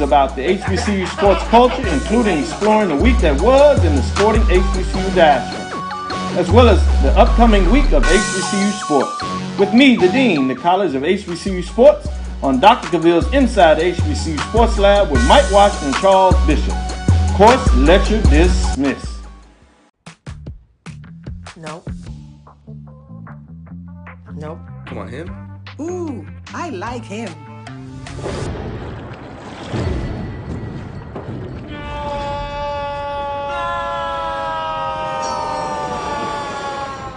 about the HBCU sports culture, including exploring the week that was in the sporting HBCU diaspora, as well as the upcoming week of HBCU sports. With me, the Dean, the College of HBCU Sports, on Dr. Cavill's Inside HBCU Sports Lab with Mike Washington and Charles Bishop. Course lecture dismissed. Nope. Nope. Come on, him? Ooh, I like him.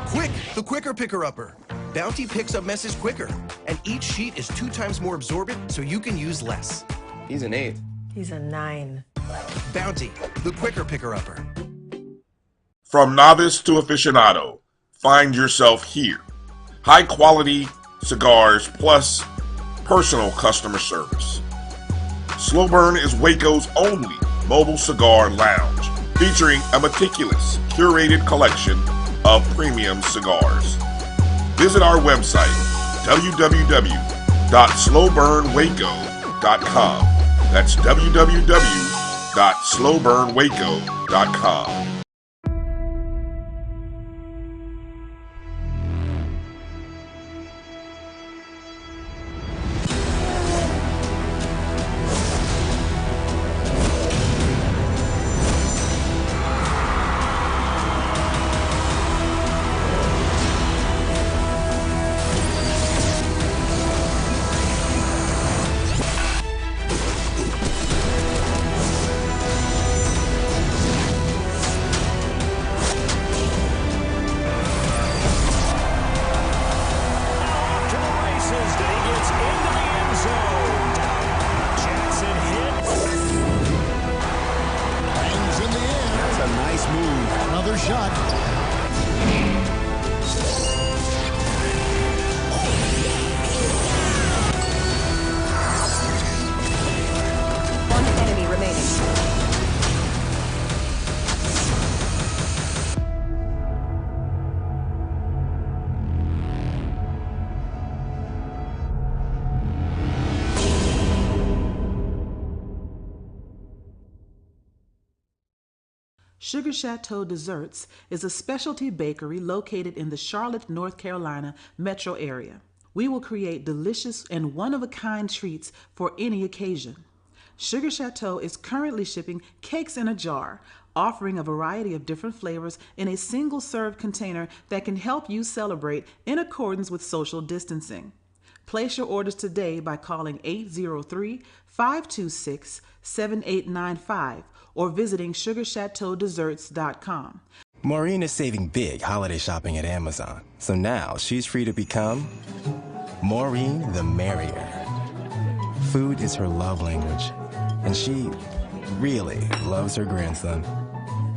Quick, the Quicker Picker-Upper. Bounty picks up messes quicker, and each sheet is 2 times more absorbent, so you can use less. He's an 8. He's a 9. Bounty, the Quicker Picker-Upper. From novice to aficionado, find yourself here. High quality cigars plus personal customer service. Slow Burn is Waco's only mobile cigar lounge, featuring a meticulous, curated collection of premium cigars. Visit our website, www.slowburnwaco.com. That's www.slowburnwaco.com. Sugar Chateau Desserts is a specialty bakery located in the Charlotte, North Carolina metro area. We will create delicious and one-of-a-kind treats for any occasion. Sugar Chateau is currently shipping cakes in a jar, offering a variety of different flavors in a single-serve container that can help you celebrate in accordance with social distancing. Place your orders today by calling 803-526-7895 or visiting sugarchateaudesserts.com. Maureen is saving big holiday shopping at Amazon, so now she's free to become Maureen the Merrier. Food is her love language, and she really loves her grandson.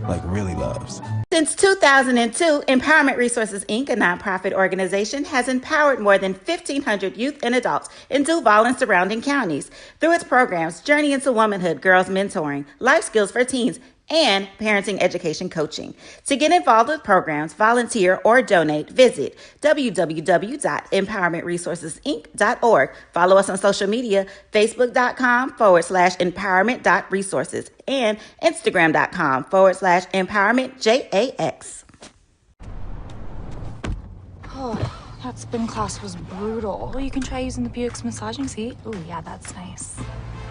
Like, really loves. Since 2002, Empowerment Resources, Inc., a nonprofit organization, has empowered more than 1,500 youth and adults in Duval and surrounding counties through its programs Journey into Womanhood, Girls Mentoring, Life Skills for Teens, and Parenting Education Coaching. To get involved with programs, volunteer, or donate, visit www.empowermentresourcesinc.org. Follow us on social media, facebook.com/empowerment.resources and instagram.com/empowermentjax. Oh, that spin class was brutal. Well, you can try using the Buick's massaging seat. Ooh, yeah, that's nice.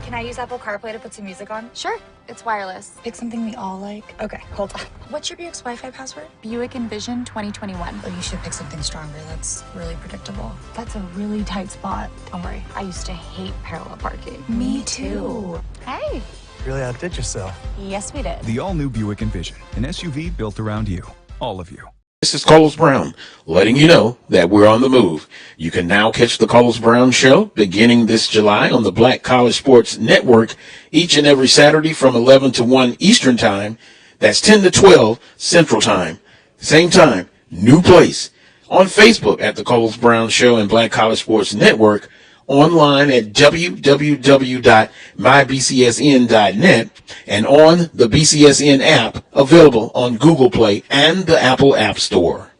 Can I use Apple CarPlay to put some music on? Sure, it's wireless. Pick something we all like. Okay, hold on. What's your Buick's Wi-Fi password? Buick Envision 2021. Oh, you should pick something stronger. That's really predictable. That's a really tight spot. Don't worry, I used to hate parallel parking. Me too. Hey. Really outdid yourself. Yes, we did. The all-new Buick Envision, an SUV built around you. All of you. This is Carlos Brown, letting you know that we're on the move. You can now catch the Carlos Brown Show beginning this July on the Black College Sports Network each and every Saturday from 11 to 1 Eastern Time. That's 10 to 12 Central Time. Same time, new place. On Facebook at the Carlos Brown Show and Black College Sports Network. Online at www.mybcsn.net and on the BCSN app available on Google Play and the Apple App Store.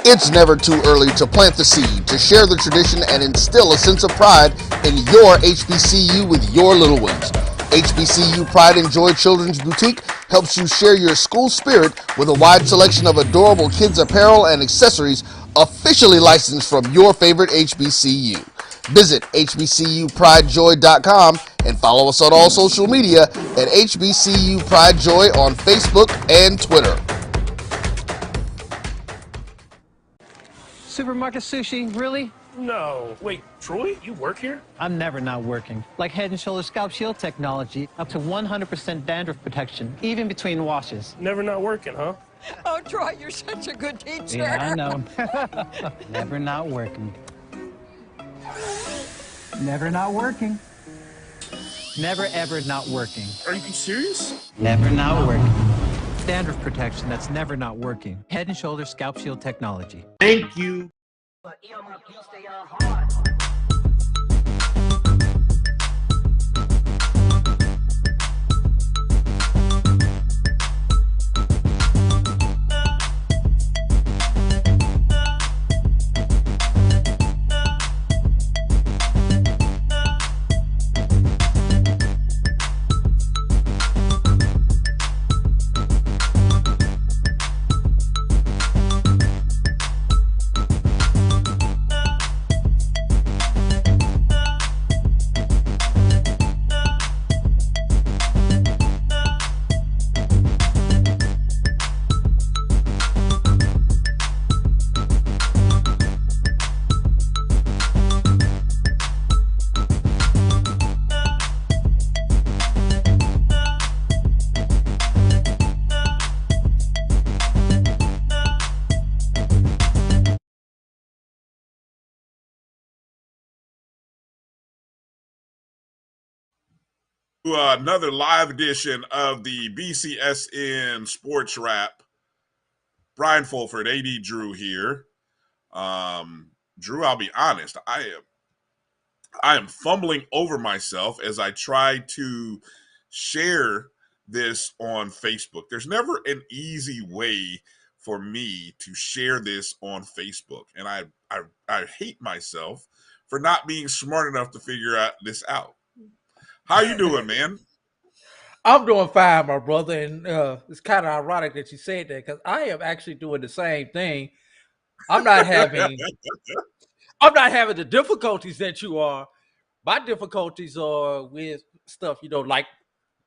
It's never too early to plant the seed, to share the tradition, and instill a sense of pride in your HBCU with your little ones. HBCU Pride and Joy Children's Boutique helps you share your school spirit with a wide selection of adorable kids apparel and accessories officially licensed from your favorite HBCU. Visit hbcupridejoy.com and follow us on all social media at HBCU Pride Joy on Facebook and Twitter. Supermarket sushi, really? No. Wait, Troy, you work here? I'm never not working. Like Head & Shoulders Scalp Shield technology, up to 100% dandruff protection, even between washes. Never not working, huh? Oh, Troy, you're such a good teacher. Yeah, I know. Never not working. Never not working. Never ever not working. Are you serious? Never not working. Dandruff protection that's never not working. Head & Shoulders Scalp Shield technology. Thank you. Another live edition of the BCSN Sports Wrap. Brian Fulford, AD Drew here. Drew, I'll be honest, I am fumbling over myself as I try to share this on Facebook. There's never an easy way for me to share this on Facebook, and I hate myself for not being smart enough to figure this out. How you doing, man? I'm doing fine, my brother, and it's kind of ironic that you said that because I am actually doing the same thing. I'm not having the difficulties that you are. My difficulties are with stuff, like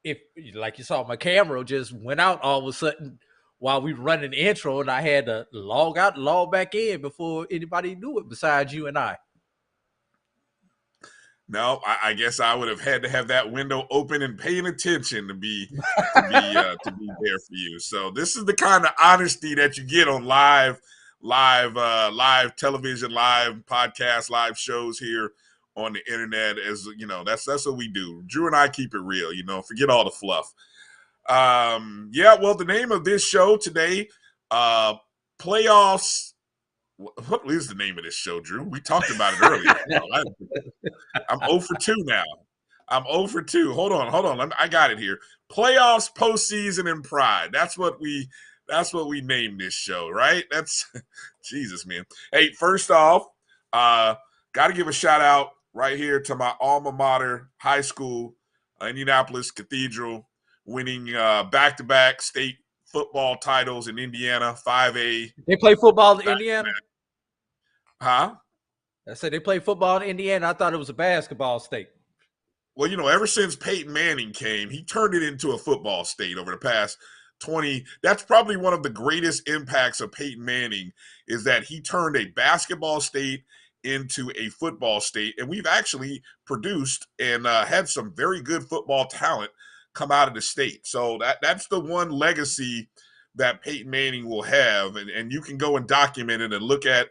if you saw my camera just went out all of a sudden while we were running the intro, and I had to log out and log back in before anybody knew it besides you and I. No, I guess I would have had to have that window open and paying attention to be there for you. So this is the kind of honesty that you get on live television, live podcasts, live shows here on the internet. As you know, that's what we do. Drew and I keep it real. Forget all the fluff. Well, the name of this show today, playoffs. What is the name of this show, Drew? We talked about it earlier. I'm 0 for 2 now. I'm 0 for 2. Hold on. I got it here. Playoffs, postseason, and pride. That's what we named this show, right? That's Jesus, man. Hey, first off, got to give a shout out right here to my alma mater, high school, Indianapolis Cathedral, winning back-to-back state football titles in Indiana, 5A. They play football in Indiana? Huh? I said they play football in Indiana. I thought it was a basketball state. Well, ever since Peyton Manning came, he turned it into a football state over the past 20. That's probably one of the greatest impacts of Peyton Manning is that he turned a basketball state into a football state. And we've actually produced and had some very good football talent come out of the state. So that's the one legacy that Peyton Manning will have. And you can go and document it and look at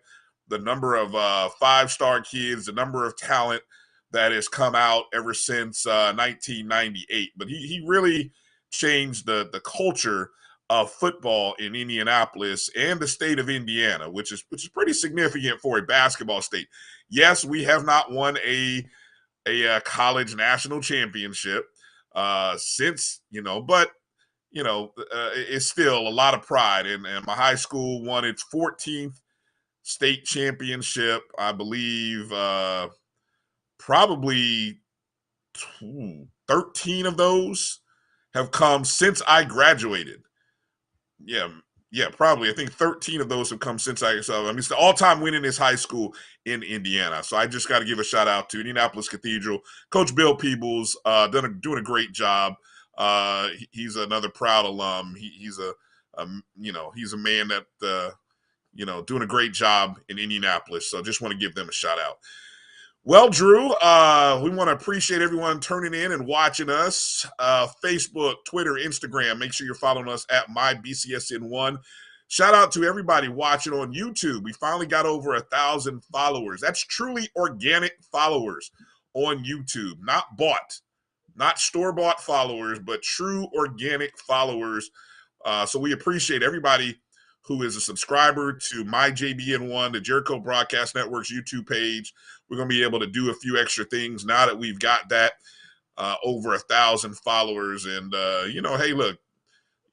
the number of five-star kids, the number of talent that has come out ever since 1998. But he really changed the culture of football in Indianapolis and the state of Indiana, which is pretty significant for a basketball state. Yes, we have not won a college national championship since, but it's still a lot of pride. And my high school won its 14th state championship, I believe, probably 13 of those have come since I graduated. Yeah, probably. I think 13 of those have come since it's the all-time winningest high school in Indiana. So I just got to give a shout out to Indianapolis Cathedral. Coach Bill Peebles doing a great job. He's another proud alum. He's a man that doing a great job in Indianapolis. So just want to give them a shout out. Well, Drew, we want to appreciate everyone turning in and watching us. Facebook, Twitter, Instagram. Make sure you're following us at MyBCSN1. Shout out to everybody watching on YouTube. We finally got over 1,000 followers. That's truly organic followers on YouTube, not bought, not store-bought followers, but true organic followers. So we appreciate everybody who is a subscriber to MyJBN1, the Jericho Broadcast Network's YouTube page. We're going to be able to do a few extra things now that we've got that over 1,000 followers. And, hey, look,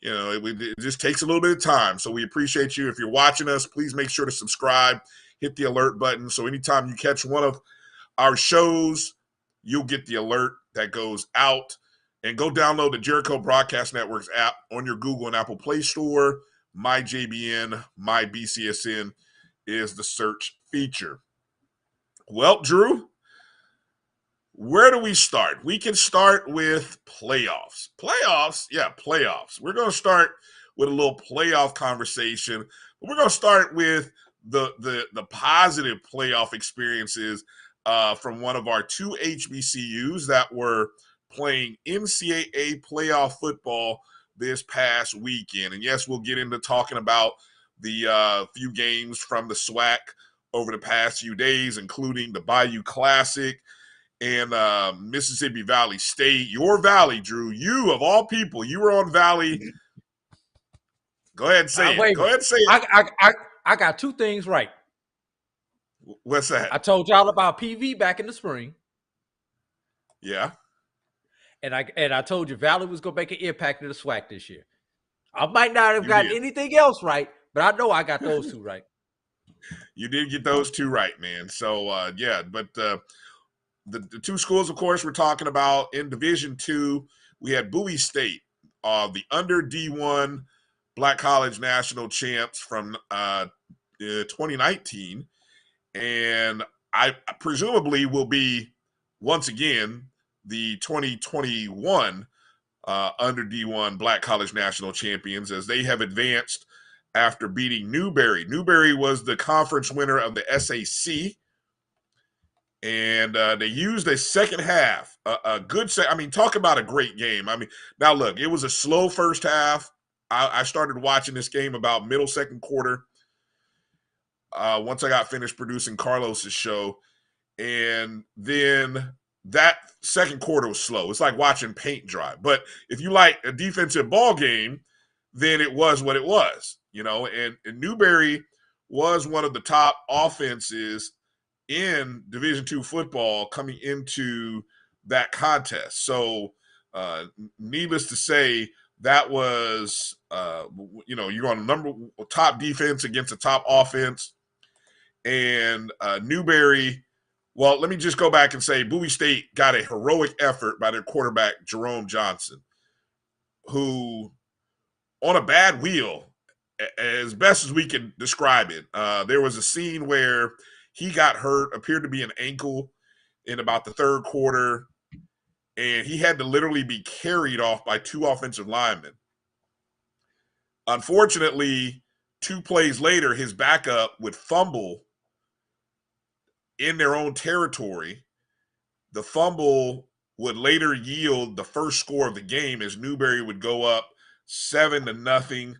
it just takes a little bit of time. So we appreciate you. If you're watching us, please make sure to subscribe, hit the alert button. So anytime you catch one of our shows, you'll get the alert that goes out. And go download the Jericho Broadcast Network's app on your Google and Apple Play Store. MyJBN, MyBCSN is the search feature. Well, Drew, where do we start? We can start with playoffs. Playoffs. We're going to start with a little playoff conversation. We're going to start with the positive playoff experiences from one of our two HBCUs that were playing NCAA playoff football this past weekend. And yes, we'll get into talking about the few games from the SWAC over the past few days, including the Bayou Classic and Mississippi Valley State. Your Valley, Drew, you of all people, you were on Valley. Go ahead and say it. Go ahead and say it. I got two things right. What's that? I told y'all about PV back in the spring. Yeah. And I told you Valley was going to make an impact in the SWAC this year. I might not have gotten anything else right, but I know I got those two right. You did get those two right, man. So, but the two schools, of course, we're talking about in Division II, we had Bowie State, the under D1 Black College National Champs from 2019. And I presumably will be, once again, the 2021 under D1 Black College National Champions, as they have advanced after beating Newberry. Newberry was the conference winner of the SAC, and they used a second half, a good talk about a great game. Now look, it was a slow first half. I started watching this game about middle second quarter once I got finished producing Carlos's show, and then that second quarter was slow. It's like watching paint dry. But if you like a defensive ball game, then it was what it was, and Newberry was one of the top offenses in Division II football coming into that contest. So needless to say, that was, you're on top defense against a top offense. And Newberry, well, let me just go back and say Bowie State got a heroic effort by their quarterback, Jerome Johnson, who, on a bad wheel, as best as we can describe it, there was a scene where he got hurt, appeared to be an ankle in about the third quarter, and he had to literally be carried off by two offensive linemen. Unfortunately, 2 plays later, his backup would fumble in their own territory. The fumble would later yield the first score of the game as Newberry would go up 7-0.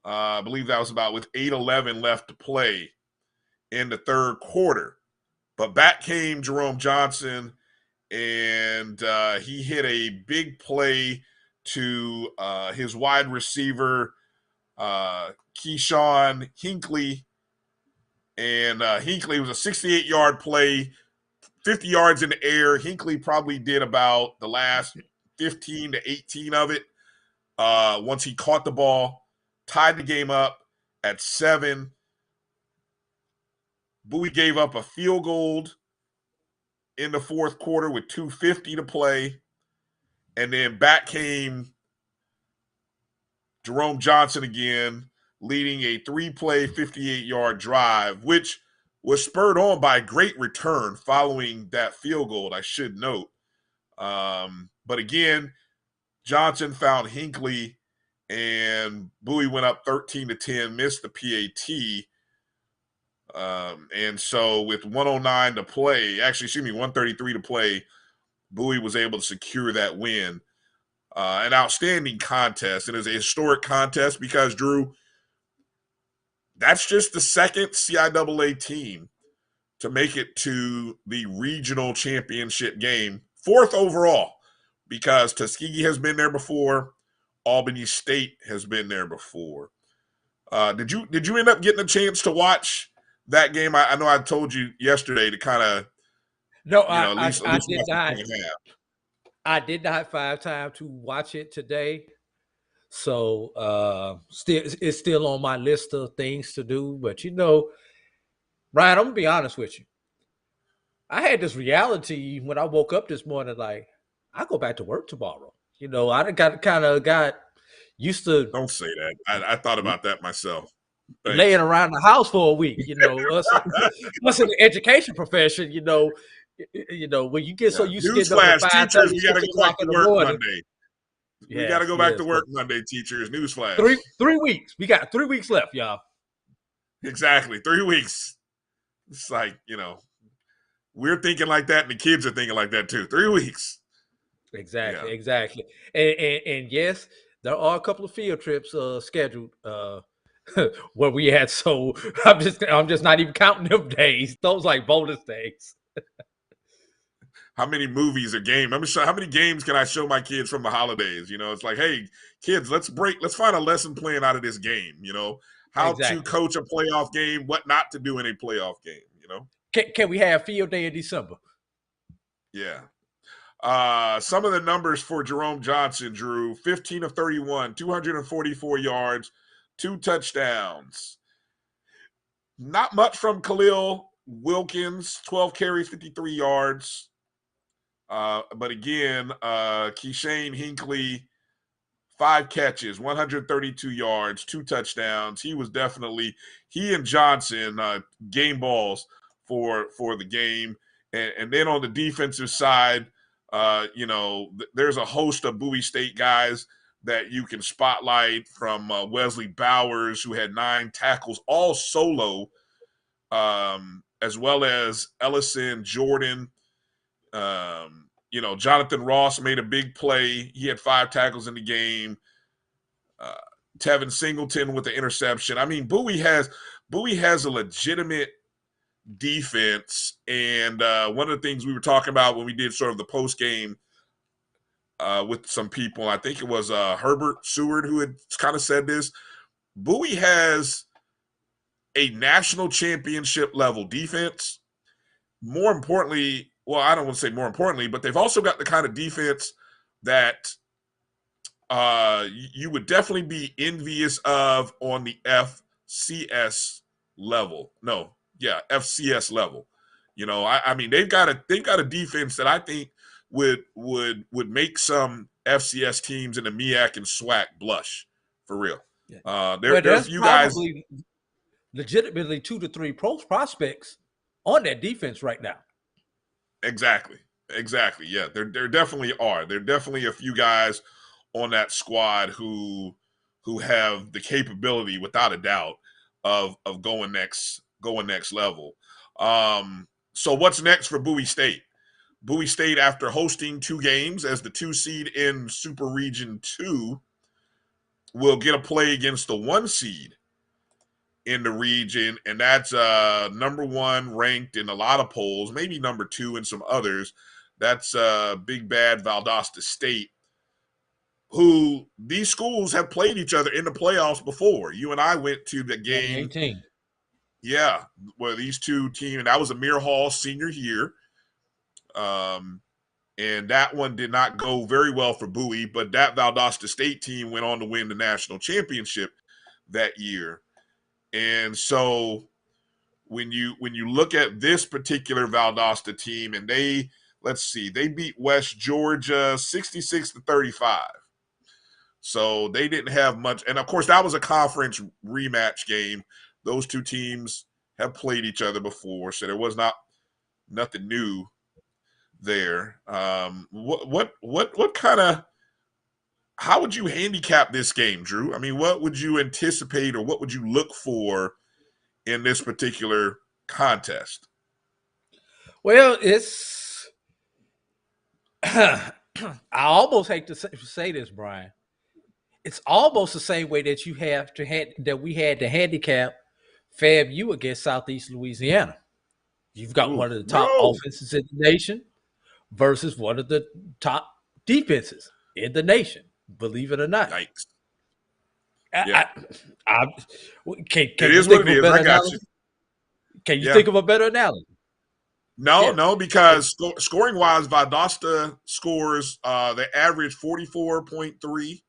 I believe that was about with 8:11 left to play in the third quarter. But back came Jerome Johnson, and he hit a big play to his wide receiver, Keyshawn Hinckley. And Hinckley was a 68-yard play, 50 yards in the air. Hinckley probably did about the last 15 to 18 of it once he caught the ball, tied the game up at 7. Bowie gave up a field goal in the fourth quarter with 2:50 to play. And then back came Jerome Johnson again, leading a 3-play, 58-yard drive, which was spurred on by a great return following that field goal, I should note. But again, Johnson found Hinckley, and Bowie went up 13-10, missed the PAT. And so with 109 to play, 133 to play, Bowie was able to secure that win. An outstanding contest. And it's a historic contest because, Drew, that's just the second CIAA team to make it to the regional championship game, 4th overall, because Tuskegee has been there before, Albany State has been there before. Did you end up getting a chance to watch that game? I know I told you yesterday to kind of I did not. I did not find time to watch it today. So it's still on my list of things to do. But Ryan, I'm gonna be honest with you. I had this reality when I woke up this morning, like, I go back to work tomorrow. I got used to. Don't say that. I thought about that myself. Thanks. Laying around the house for a week. Us in the education profession, when you get so used to getting up at 5:30, teachers, we got to go back to work Monday. We got to go back to work Monday, teachers. Newsflash. 3 weeks. We got 3 weeks left, y'all. Exactly. 3 weeks. It's like, we're thinking like that, and the kids are thinking like that too. 3 weeks. Exactly. And yes, there are a couple of field trips scheduled where we had. So I'm just not even counting them days. Those like bonus days. How many movies or games? How many games can I show my kids from the holidays? It's like, hey, kids, let's find a lesson plan out of this game. How to coach a playoff game, what not to do in a playoff game. Can we have field day in December? Yeah. Some of the numbers for Jerome Johnson, Drew: 15 of 31, 244 yards, 2 touchdowns. Not much from Khalil Wilkins, 12 carries, 53 yards. But again, Keishane Hinckley, 5 catches, 132 yards, 2 touchdowns. He and Johnson game balls for the game. And then on the defensive side, there's a host of Bowie State guys that you can spotlight, from Wesley Bowers, who had 9 tackles, all solo, as well as Ellison Jordan. Jonathan Ross made a big play. He had 5 tackles in the game. Tevin Singleton with the interception. I mean, Bowie has a legitimate defense. And one of the things we were talking about when we did sort of the post game with some people, I think it was Herbert Seward who had kind of said this. Bowie has a national championship level defense. More importantly, well, I don't want to say more importantly, but they've also got the kind of defense that you would definitely be envious of on the FCS level. FCS level. I mean, they've got a defense that I think would make some FCS teams in the MEAC and SWAC blush, for real. There's a few guys, legitimately 2 to 3 prospects on that defense right now. Exactly. Yeah, there definitely are. There are definitely a few guys on that squad who have the capability, without a doubt, of going next level. So what's next for Bowie State? Bowie State, after hosting 2 games as the 2 seed in Super Region 2, will get a play against the 1 seed in the region, and that's number 1 ranked in a lot of polls, maybe number 2 in some others. That's Big Bad Valdosta State, who these schools have played each other in the playoffs before. You and I went to the game. 2018. Yeah, where these 2 teams, and that was Amir Hall's senior year. And that one did not go very well for Bowie, but that Valdosta State team went on to win the national championship that year. And so when you look at this particular Valdosta team, and let's see, they beat West Georgia 66-35. So they didn't have much. And of course, that was a conference rematch game. Those two teams have played each other before, so there was nothing new there. What kind of, how would you handicap this game, Drew? I mean, what would you anticipate or what would you look for in this particular contest? Well, it's I almost hate to say this, Brian. It's almost the same way that we had to handicap FAMU against Southeast Louisiana. You've got one of the top offenses in the nation versus one of the top defenses in the nation. Believe it or not. Yikes. Can it you is think what it of a is. better I got analogy? you. Can you think of a better analogy? No, because scoring wise, Valdosta scores they average 44.3,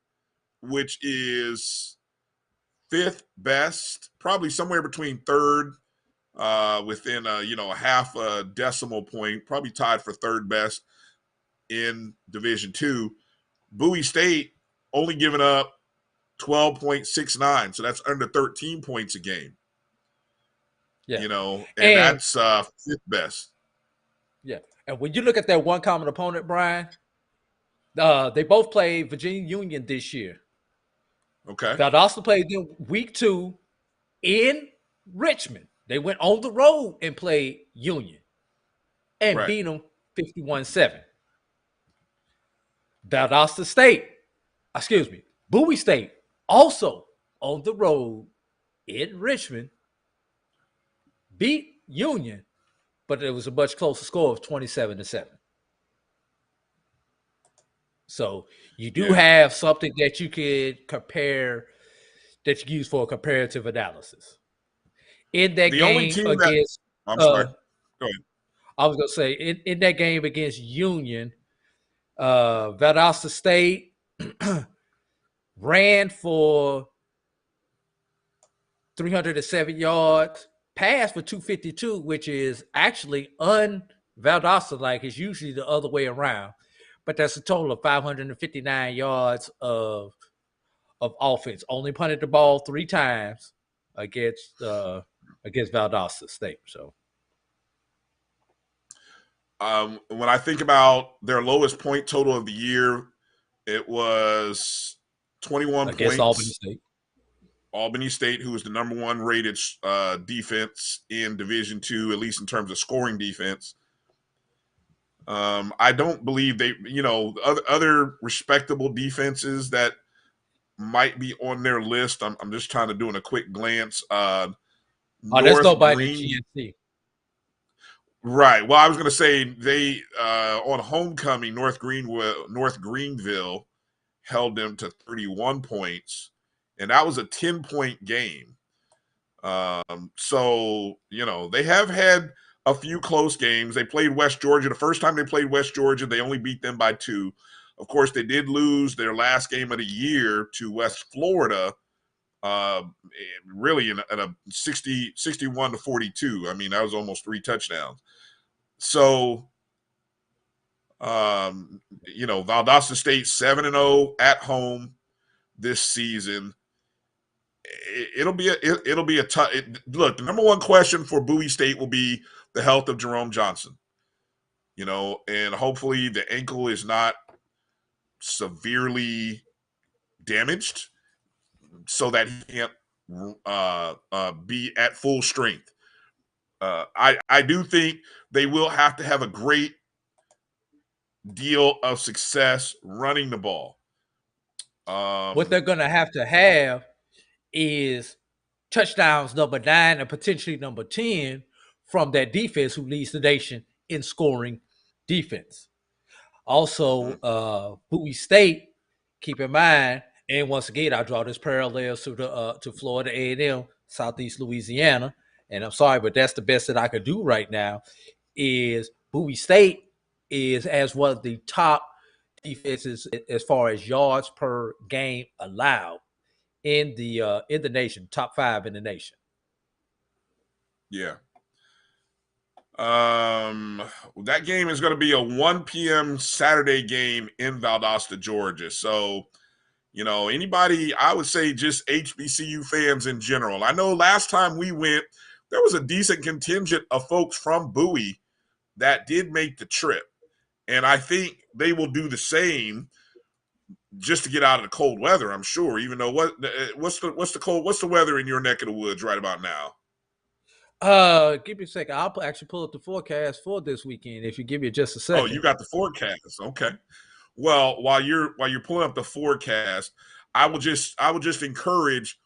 which is fifth best, probably somewhere between third, within a half a decimal point, probably tied for third best in Division II. Bowie State only giving up 12.69, so that's under 13 points a game. Yeah, and that's fifth best. Yeah, and when you look at that one common opponent, Brian, they both played Virginia Union this year. Okay. Valdosta played them week 2 in Richmond. They went on the road and played Union and beat them 51-7. Bowie State also on the road in Richmond beat Union, but it was a much closer score of 27-7. So you do have something that you could compare, that you use for a comparative analysis. In that game against, I'm sorry. Go ahead. I was going to say, in that game against Union, Valdosta State ran for 307 yards, passed for 252, which is actually un-Valdosta-like. It's usually the other way around. But that's a total of 559 yards of offense. Only punted the ball 3 times against Valdosta State. So, when I think about their lowest point total of the year, it was 21 against points. Albany State. Albany State, who was the number 1 rated defense in Division II, at least in terms of scoring defense. I don't believe they, other respectable defenses that might be on their list. I'm just trying to do a quick glance. There's nobody in GNC. Right. Well, I was going to say they on homecoming, North Greenville held them to 31 points, and that was a 10-point game. So they have had a few close games. They played West Georgia. The first time they played West Georgia, they only beat them by 2. Of course, they did lose their last game of the year to West Florida, really in a 61-42. I mean, that was almost 3 touchdowns. So, Valdosta State 7-0 at home this season. It'll be a tough. Look, the number 1 question for Bowie State will be the health of Jerome Johnson. And hopefully the ankle is not severely damaged so that he can't be at full strength. I do think they will have to have a great deal of success running the ball. What they're going to have is touchdowns number 9 and potentially number 10 from that defense who leads the nation in scoring defense. Also, Bowie State, keep in mind, and once again, I draw this parallel to Florida A&M, Southeast Louisiana, and I'm sorry, but that's the best that I could do right now, is Bowie State is as one of the top defenses as far as yards per game allowed in the nation, top 5 in the nation. Yeah. That game is going to be a 1 p.m. Saturday game in Valdosta, Georgia. So, anybody, I would say just HBCU fans in general. I know last time we went, there was a decent contingent of folks from Bowie that did make the trip. And I think they will do the same just to get out of the cold weather, I'm sure, even though what's the weather in your neck of the woods right about now? Give me a second. I'll actually pull up the forecast for this weekend if you give me just a second. Oh, you got the forecast. Okay. Well, while you're pulling up the forecast, I will just encourage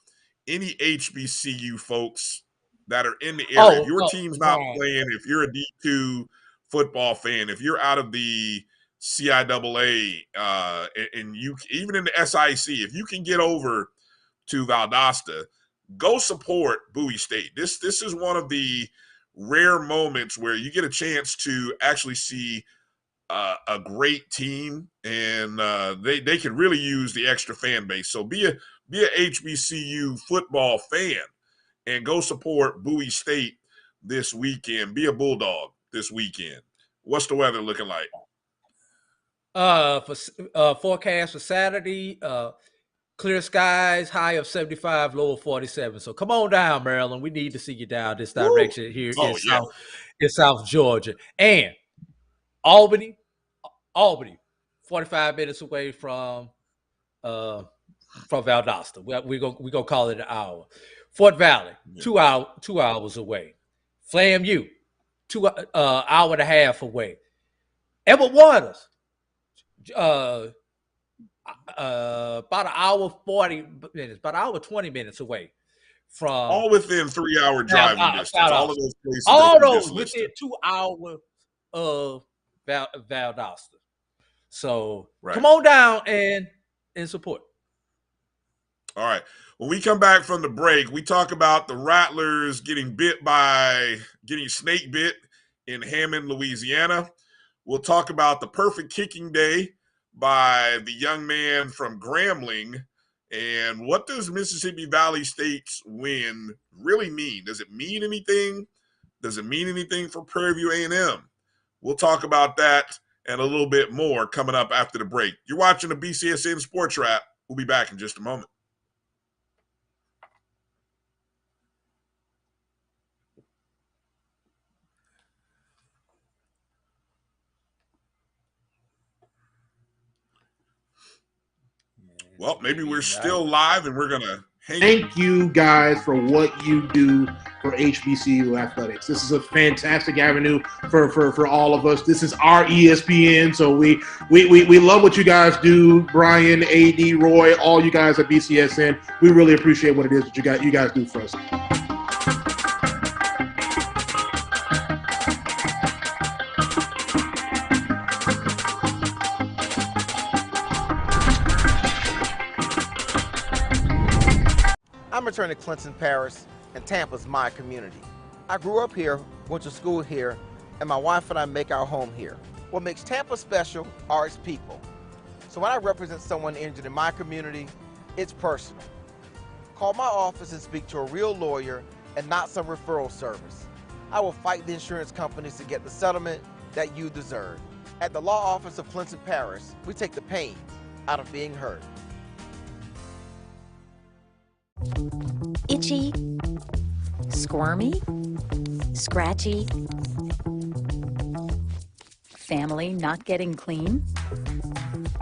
any HBCU folks that are in the area. If your team's not playing, if you're a D2 football fan, if you're out of the CIAA, and you even in the SIC, if you can get over to Valdosta, go support Bowie State. This is one of the rare moments where you get a chance to actually see a great team, and they could really use the extra fan base. So be a HBCU football fan and go support Bowie State this weekend. Be a Bulldog this weekend. What's the weather looking like? For forecast for Saturday, clear skies, high of 75, low of 47. So come on down, Maryland. We need to see you down this direction here in South Georgia. And Albany, 45 minutes away from Valdosta. We're gonna call it an hour. Fort Valley, 2 hours away. FAMU, 2 hour and a half away. Edward Waters, about an hour 40 minutes, about an hour 20 minutes away from all within 3 hour driving distance. All of those places, all those within 2 hours of Valdosta. So come on down and support. All right. When we come back from the break, we talk about the Rattlers getting snake bit in Hammond, Louisiana. We'll talk about the perfect kicking day by the young man from Grambling. And what does Mississippi Valley State's win really mean? Does it mean anything? Does it mean anything for Prairie View A&M? We'll talk about that and a little bit more coming up after the break. You're watching the BCSN Sports Wrap. We'll be back in just a moment. Well, maybe we're still live and we're going to Thank you guys for what you do for HBCU athletics. This is a fantastic avenue for all of us. This is our ESPN, so we love what you guys do. Brian, AD, Roy, all you guys at BCSN. We really appreciate what it is that you guys do for us. I'm returning to Clinton Paris, and Tampa's my community. I grew up here, went to school here, and my wife and I make our home here. What makes Tampa special are its people. So when I represent someone injured in my community, it's personal. Call my office and speak to a real lawyer and not some referral service. I will fight the insurance companies to get the settlement that you deserve. At the law office of Clinton Paris, we take the pain out of being hurt. Itchy, squirmy, scratchy, family not getting clean?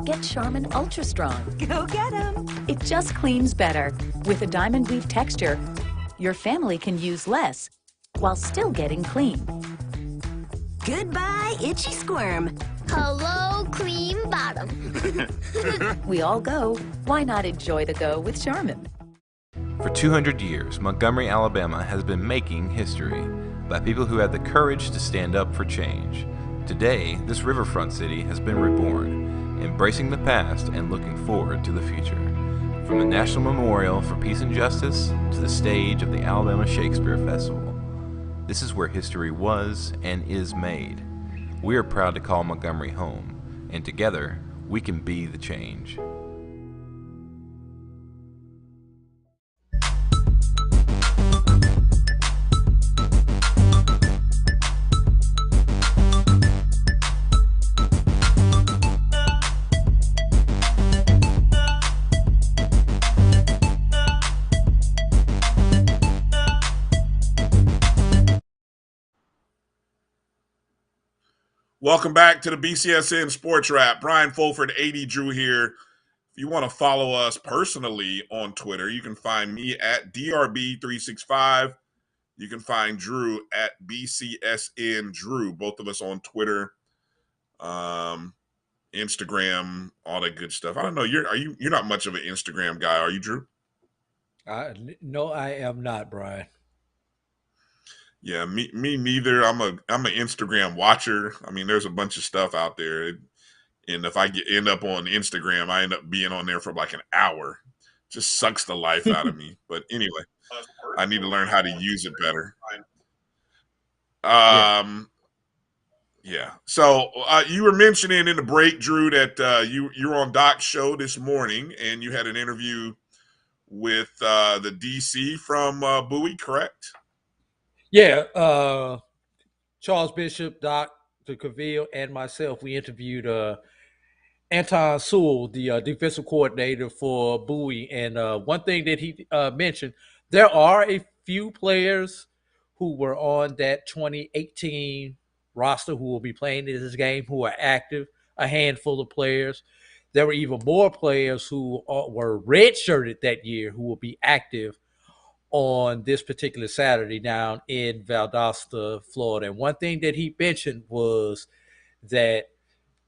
Get Charmin Ultra Strong. Go get 'em! It just cleans better. With a diamond weave texture, your family can use less while still getting clean. Goodbye, itchy squirm. Hello, cream bottom. We all go. Why not enjoy the go with Charmin? For 200 years, Montgomery, Alabama has been making history by people who had the courage to stand up for change. Today, this riverfront city has been reborn, embracing the past and looking forward to the future. From the National Memorial for Peace and Justice to the stage of the Alabama Shakespeare Festival, this is where history was and is made. We are proud to call Montgomery home, and together, we can be the change. Welcome back to the BCSN Sports Wrap. Brian Fulford, 80 Drew here. If you want to follow us personally on Twitter, you can find me at DRB365. You can find Drew at BCSN Drew. Both of us on Twitter, Instagram, all that good stuff. I don't know. You're not much of an Instagram guy, are you, Drew? No, I am not, Brian. Yeah, me neither. I'm an Instagram watcher. I mean, there's a bunch of stuff out there, and if I end up on Instagram, I end up being on there for like an hour. Just sucks the life out of me. But anyway, I need to learn how to use it better. Yeah. So you were mentioning in the break, Drew, that you were on Doc's show this morning, and you had an interview with the DC from Bowie, correct? Yeah, Charles Bishop, Dr. Cavill, and myself, we interviewed Anton Sewell, the defensive coordinator for Bowie. And one thing that he mentioned, there are a few players who were on that 2018 roster who will be playing in this game who are active, a handful of players. There were even more players who were redshirted that year who will be active on this particular Saturday down in Valdosta, Florida. And one thing that he mentioned was that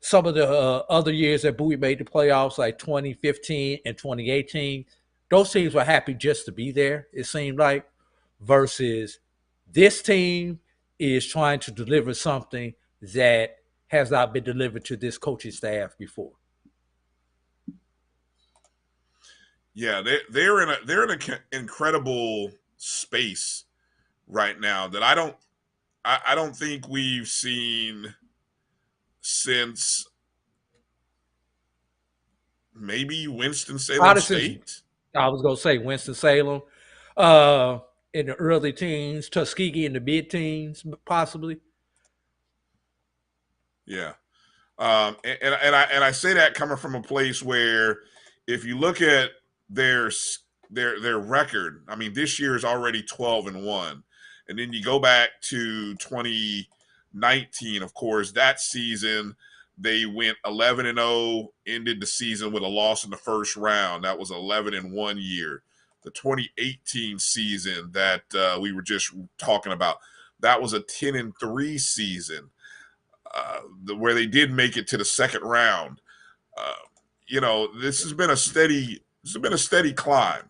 some of the other years that Bowie made the playoffs, like 2015 and 2018, those teams were happy just to be there, it seemed like, versus this team is trying to deliver something that has not been delivered to this coaching staff before. Yeah, they're in an incredible space right now that I don't think we've seen since maybe Winston-Salem State. I was going to say Winston-Salem in the early teens, Tuskegee in the mid-teens, possibly. Yeah, and I say that coming from a place where if you look at their record, I mean, this year is already 12-1, and then you go back to 2019. Of course, that season they went 11-0, ended the season with a loss in the first round. That was 11-1 year. The 2018 season that we were just talking about, that was a 10-3 season where they did make it to the second round. This has been a steady climb.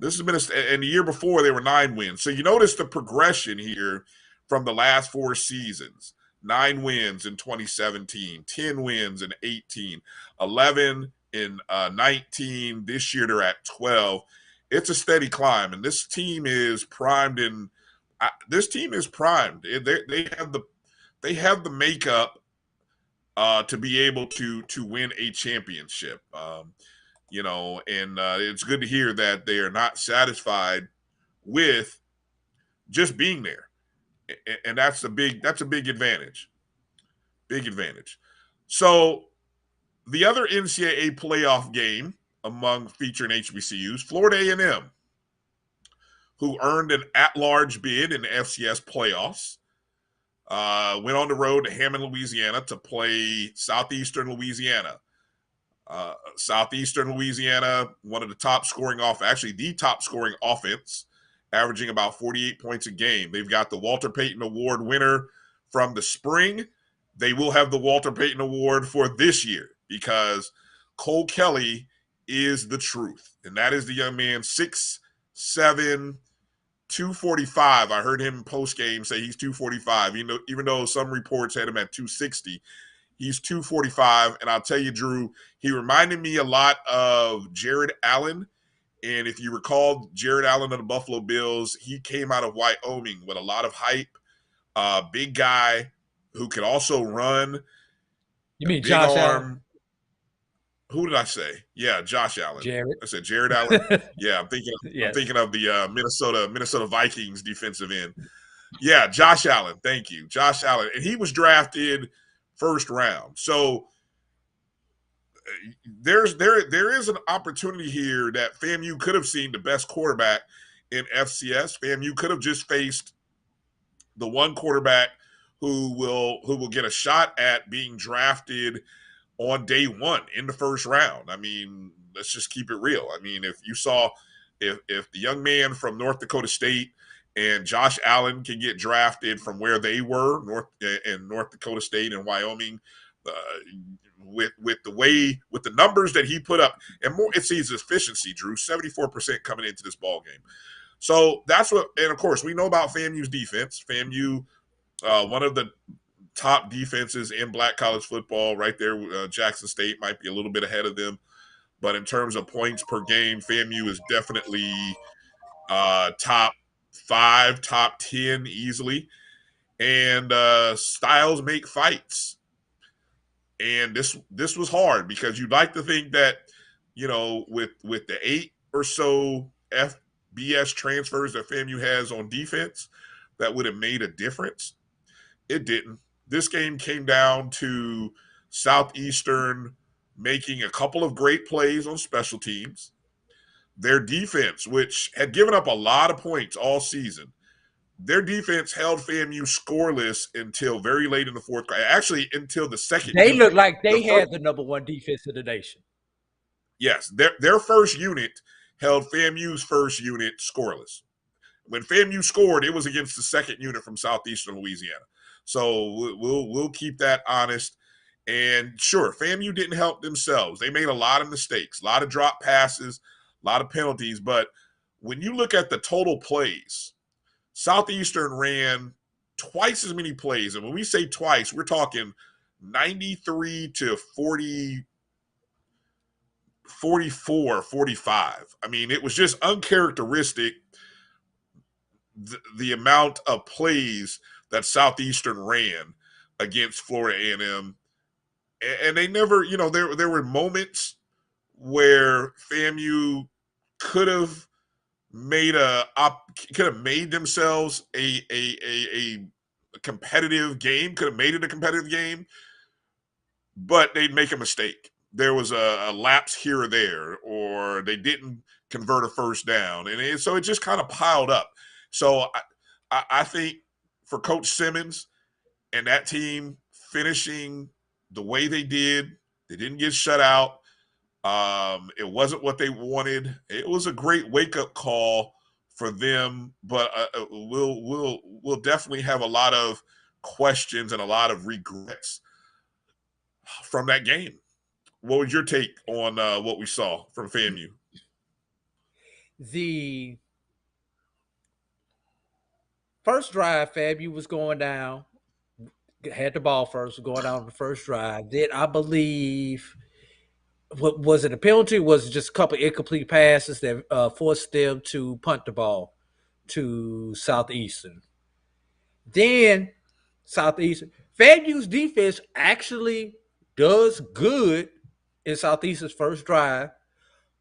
And the year before they were 9 wins. So you notice the progression here from the last 4 seasons. 9 wins in 2017, 10 wins in 18, 11 in 19. This year they're at 12. It's a steady climb, and this team is primed. They have the makeup to be able to win a championship. It's good to hear that they are not satisfied with just being there. And that's a big advantage. Big advantage. So the other NCAA playoff game among featuring HBCUs, Florida A&M, who earned an at-large bid in the FCS playoffs, went on the road to Hammond, Louisiana to play Southeastern Louisiana. Southeastern Louisiana, one of the top scoring the top scoring offense, averaging about 48 points a game. They've got the Walter Payton Award winner from the spring. They will have the Walter Payton Award for this year because Cole Kelly is the truth. And that is the young man, 6'7", 245. I heard him post-game say he's 245, even though some reports had him at 260. He's 245, and I'll tell you, Drew, he reminded me a lot of Jared Allen. And if you recall Jared Allen of the Buffalo Bills, he came out of Wyoming with a lot of hype. Big guy who could also run. You mean Josh Allen? Who did I say? Yeah, Josh Allen. Jared. I said Jared Allen. Yeah, I'm thinking of the Minnesota Vikings defensive end. Yeah, Josh Allen. Thank you, Josh Allen, and he was drafted first round. So there is an opportunity here that FAMU could have seen the best quarterback in FCS. FAMU could have just faced the one quarterback who will get a shot at being drafted on day one in the first round. I mean, let's just keep it real. I mean, if the young man from North Dakota State and Josh Allen can get drafted from where they were, North Dakota State and Wyoming, with the numbers that he put up, and more, it's his efficiency, Drew, 74% coming into this ball game. So that's what, and of course we know about FAMU's defense. FAMU, one of the top defenses in Black college football, right there. Jackson State might be a little bit ahead of them, but in terms of points per game, FAMU is definitely top 5, top 10 easily. And styles make fights. And this was hard because you'd like to think that, with the 8 or so FBS transfers that FAMU has on defense, that would have made a difference. It didn't. This game came down to Southeastern making a couple of great plays on special teams. Their defense, which had given up a lot of points all season, their defense held FAMU scoreless until very late in the fourth quarter. Actually, until the second. They looked like they had the number one defense in the nation. Yes, their first unit held FAMU's first unit scoreless. When FAMU scored, it was against the second unit from Southeastern Louisiana. So we'll keep that honest. And sure, FAMU didn't help themselves. They made a lot of mistakes, a lot of drop passes, a lot of penalties. But when you look at the total plays, Southeastern ran twice as many plays. And when we say twice, we're talking 93 to 40, 44, 45. I mean, it was just uncharacteristic, the amount of plays that Southeastern ran against Florida A&M. And they never, there were moments where FAMU could have made themselves a competitive game, could have made it a competitive game, but they'd make a mistake. There was a lapse here or there, or they didn't convert a first down. And so it just kind of piled up. So I think for Coach Simmons and that team finishing the way they did, they didn't get shut out. It wasn't what they wanted. It was a great wake-up call for them, but we'll definitely have a lot of questions and a lot of regrets from that game. What was your take on what we saw from FAMU? The first drive, FAMU was going down, had the ball first, going down on the first drive. Then I believe, what was it, a penalty? Was it just a couple incomplete passes that forced them to punt the ball to Southeastern? Then Southeastern, FAMU's defense actually does good in Southeastern's first drive,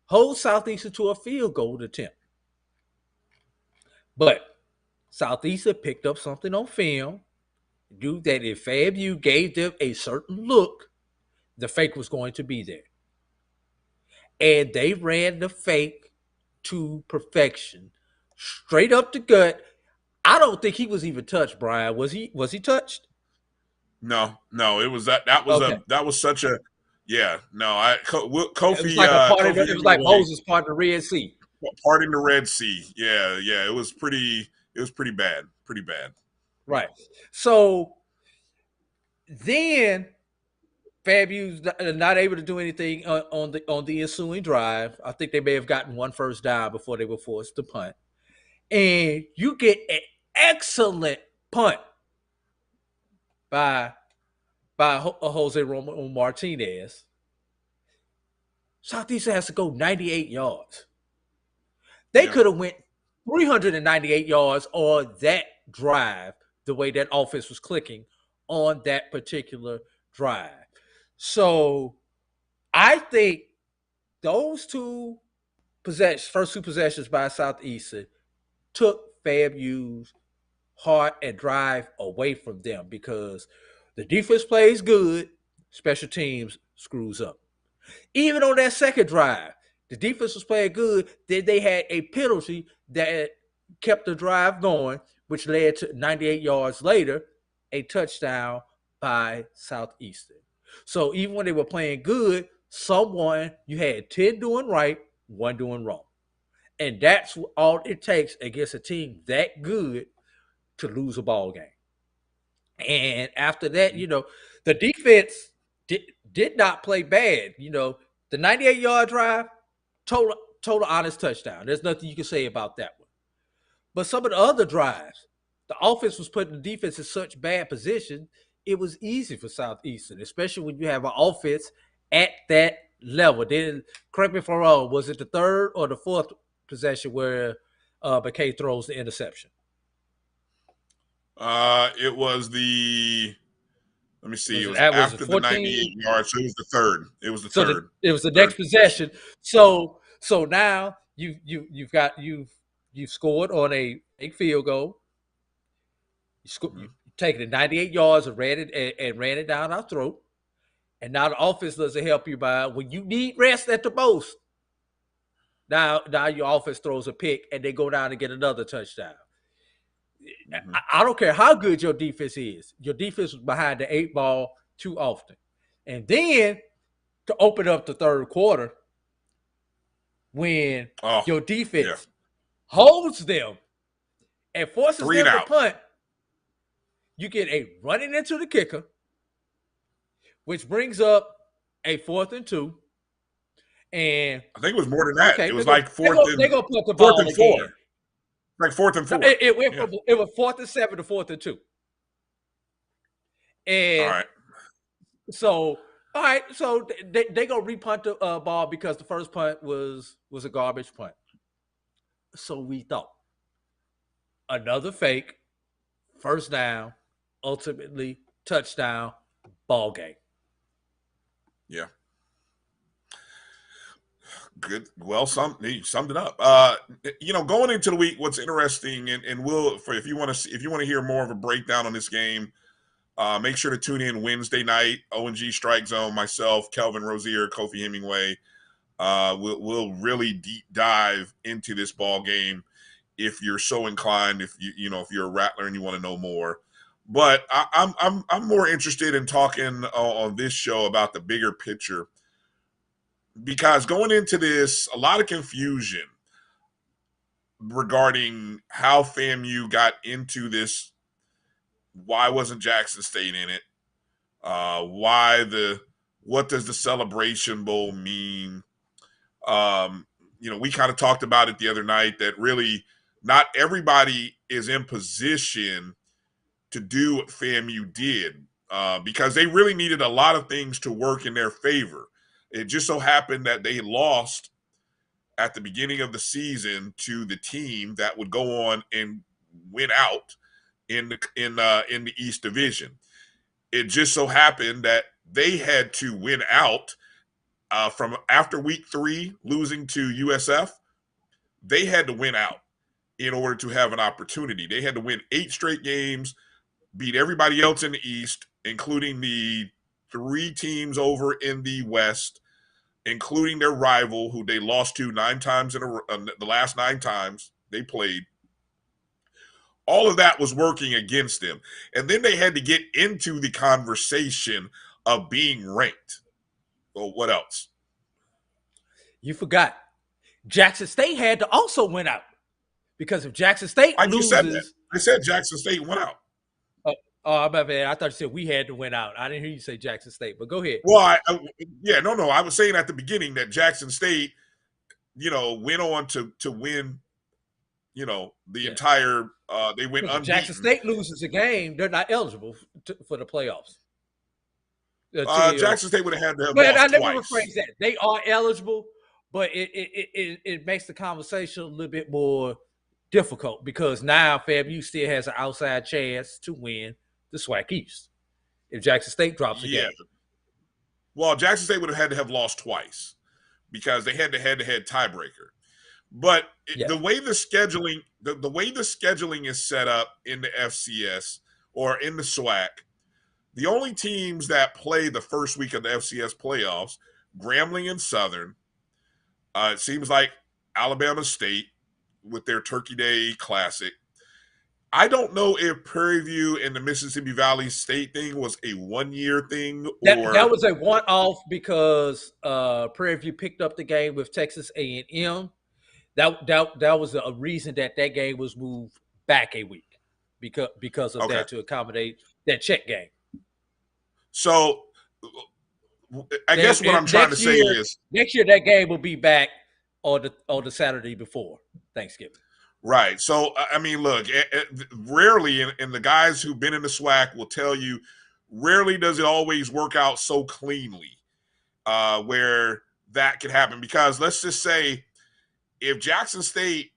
holds Southeastern to a field goal attempt. But Southeastern picked up something on film, knew that if FAMU gave them a certain look, the fake was going to be there. And they ran the fake to perfection, straight up the gut. I don't think he was even touched, Brian. Was he touched? No, it was that was okay. That was such a Kofi. It was like it was like Moses parting the Red Sea. Parting the Red Sea. Yeah. It was pretty bad. Pretty bad. Right. So then FAMU's not able to do anything on the ensuing drive. I think they may have gotten one first down before they were forced to punt. And you get an excellent punt by Jose Roman Martinez. Southeastern has to go 98 yards. They could have went 398 yards on that drive, the way that offense was clicking on that particular drive. So I think those first two possessions by Southeastern took FAMU's heart and drive away from them, because the defense plays good, special teams screws up. Even on that second drive, the defense was playing good. Then they had a penalty that kept the drive going, which led to 98 yards later. a touchdown by Southeastern. So even when they were playing good, you had 10 doing right, 1 doing wrong. And that's all it takes against a team that good to lose a ball game. And after that, the defense did not play bad. The 98-yard drive, total honest touchdown. There's nothing you can say about that one. But some of the other drives, the offense was putting the defense in such bad position, it was easy for Southeastern, especially when you have an offense at that level. Then, correct me if I'm wrong, was it the third or the fourth possession where McKay throws the interception? It was the. Let me see. It was after the 98 yards, so it was the third. It was the third. It was the next possession. So now you've scored on a big field goal. You've taken it 98 yards and ran it down our throat. And now the offense doesn't help you by when you need rest at the most. Now your offense throws a pick and they go down and get another touchdown. I don't care how good your defense is. Your defense was behind the 8 ball too often. And then to open up the third quarter, when your defense holds them and forces them to punt, you get a running into the kicker, which brings up a 4th and 2. And I think it was more than that. It was like they're gonna put the ball and 4. Like 4th and 4. It went from it was 4th and 7 to 4th and 2. And all right. So they gonna repunt the ball because the first punt was a garbage punt. So we thought another fake, first down, ultimately touchdown, ball game. Yeah. Good. Well, you summed it up. Going into the week, what's interesting, and if you want to hear more of a breakdown on this game, make sure to tune in Wednesday night. O&G Strike Zone, myself, Kelvin Rozier, Kofi Hemingway. We'll really deep dive into this ball game if you're so inclined. If if you're a Rattler and you want to know more. But I'm more interested in talking on this show about the bigger picture. Because going into this, a lot of confusion regarding how FAMU got into this. Why wasn't Jackson State in it? What does the Celebration Bowl mean? We kind of talked about it the other night that really not everybody is in position to do what FAMU did because they really needed a lot of things to work in their favor. It just so happened that they lost at the beginning of the season to the team that would go on and win out in the East Division. It just so happened that they had to win out from after week 3, losing to USF. They had to win out in order to have an opportunity. They had to win 8 straight games, beat everybody else in the East, including the 3 teams over in the West, including their rival, who they lost to 9 times the last 9 times they played. All of that was working against them. And then they had to get into the conversation of being ranked. Well, what else? You forgot. Jackson State had to also win out. Because if Jackson State loses... said that. I said Jackson State went out. Oh, my bad. I thought you said we had to win out. I didn't hear you say Jackson State, but go ahead. Well, I was saying at the beginning that Jackson State, went on to win, the entire. They went unbeaten. Jackson State loses a game, they're not eligible for the playoffs. Jackson State would have had to have but lost I never twice. rephrase that. They are eligible, but it makes the conversation a little bit more difficult because now FAMU still has an outside chance to win the SWAC East if Jackson State drops a game. Well, Jackson State would have had to have lost twice because they had the head-to-head tiebreaker. But the way the scheduling, the way the scheduling is set up in the FCS or in the SWAC, the only teams that play the first week of the FCS playoffs, Grambling and Southern, it seems like Alabama State with their Turkey Day Classic, I don't know if Prairie View and the Mississippi Valley State thing was a 1-year thing or that was a one-off because Prairie View picked up the game with Texas A&M. That was a reason that game was moved back a week because of that to accommodate that check game. So I guess what I'm trying to say is next year that game will be back on the Saturday before Thanksgiving. Right. So, I mean, look, rarely, and the guys who've been in the SWAC will tell you, rarely does it always work out so cleanly where that could happen. Because let's just say if Jackson State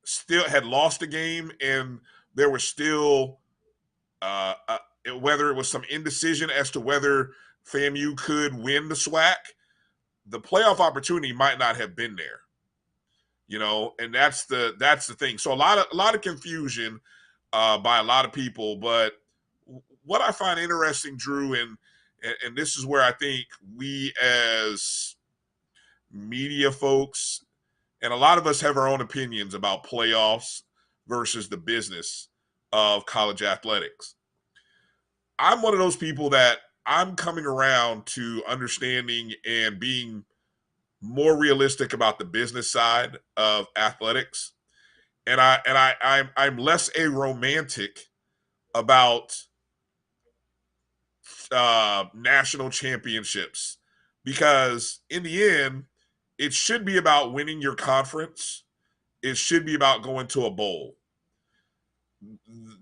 still had lost a game and there was still, whether it was some indecision as to whether FAMU could win the SWAC, the playoff opportunity might not have been there. You know, and that's the thing. So a lot of confusion by a lot of people. But what I find interesting, Drew, and this is where I think we as media folks, and a lot of us have our own opinions about playoffs versus the business of college athletics. I'm one of those people that I'm coming around to understanding and being more realistic about the business side of athletics. And I'm less a romantic about national championships, because in the end, it should be about winning your conference. It should be about going to a bowl.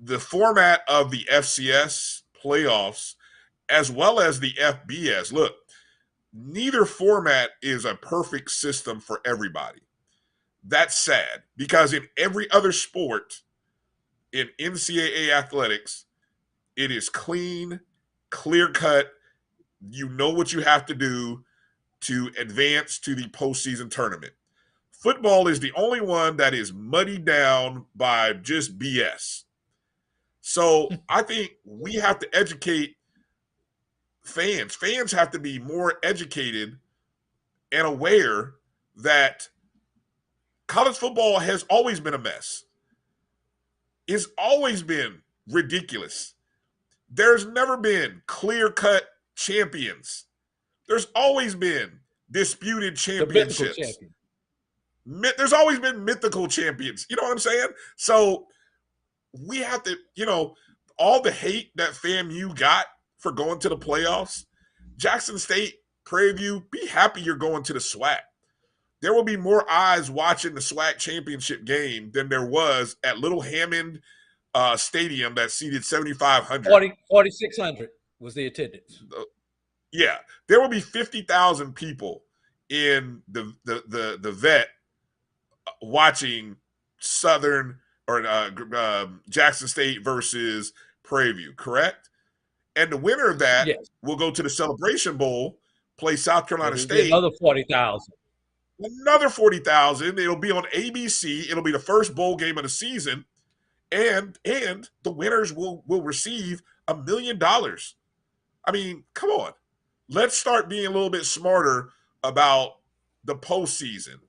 The format of the FCS playoffs, as well as the FBS, look, neither format is a perfect system for everybody. That's sad, because in every other sport in NCAA athletics, it is clean, clear-cut. You know what you have to do to advance to the postseason tournament. Football is the only one that is muddied down by just BS. So I think we have to educate fans. Fans have to be more educated and aware that college football has always been a mess. It's always been ridiculous. There's never been clear-cut champions. There's always been disputed championships. There's always been mythical champions. You know what I'm saying? So we have to, all the hate that FAMU got for going to the playoffs, Jackson State, Prairie View, be happy you're going to the SWAC. There will be more eyes watching the SWAC championship game than there was at Little Hammond Stadium that seated 7,500. 4,600 was the attendance. Yeah, there will be 50,000 people in the vet watching Southern or Jackson State versus Prairie View, correct? And the winner of that will go to the Celebration Bowl, play South Carolina State. Another 40,000. Another 40,000. It'll be on ABC. It'll be the first bowl game of the season, and the winners will receive $1 million. I mean, come on. Let's start being a little bit smarter about the postseason.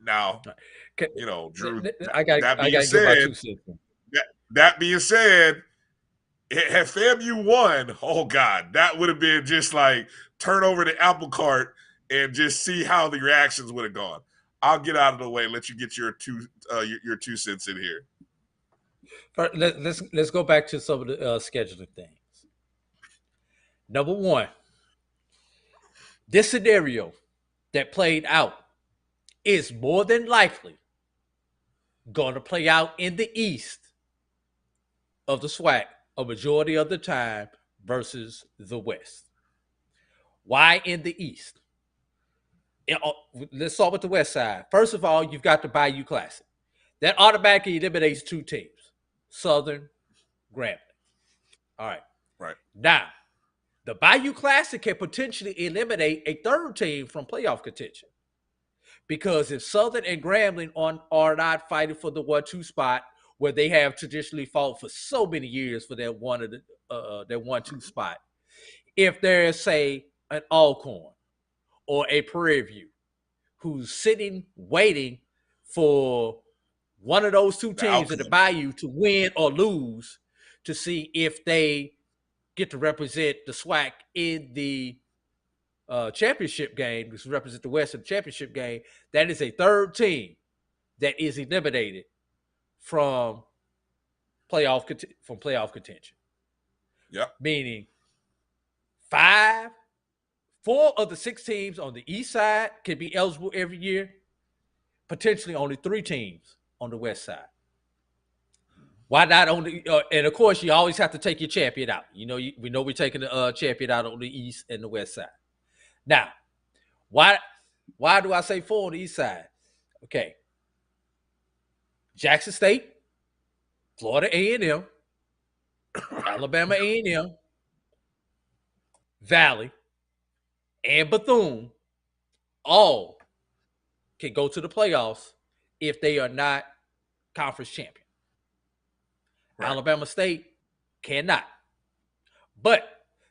Now, Drew. That being said, had FAMU won, oh God, that would have been just like turn over the apple cart and just see how the reactions would have gone. I'll get out of the way and let you get your 2 cents in here. Let's go back to some of the scheduling things. Number one, this scenario that played out is more than likely going to play out in the East of the SWAC a majority of the time versus the West. Why in the East? Let's start with the West side. First of all, you've got the Bayou Classic. That automatically eliminates 2 teams, Southern, Grambling. All right. Right. Now, the Bayou Classic can potentially eliminate a 3rd team from playoff contention. Because if Southern and Grambling are not fighting for the 1-2 spot, where they have traditionally fought for so many years for their 1-2 spot, if there's, say, an Alcorn or a Prairie View who's sitting waiting for one of those two The teams in the outcome. Bayou to win or lose to see if they get to represent the SWAC in the championship game, to represent the West in the championship game. That is a third team that is eliminated from playoff contention. Yep. Meaning 4 of the 6 teams on the east side can be eligible every year. Potentially only 3 teams on the west side. Why not only? And of course, you always have to take your champion out. We know we're taking the champion out on the east and the west side. Now, why do I say 4 on the east side? Okay, Jackson State, Florida A&M, Alabama A&M, Valley, and Bethune all can go to the playoffs if they are not conference champion. Right. Alabama State cannot. But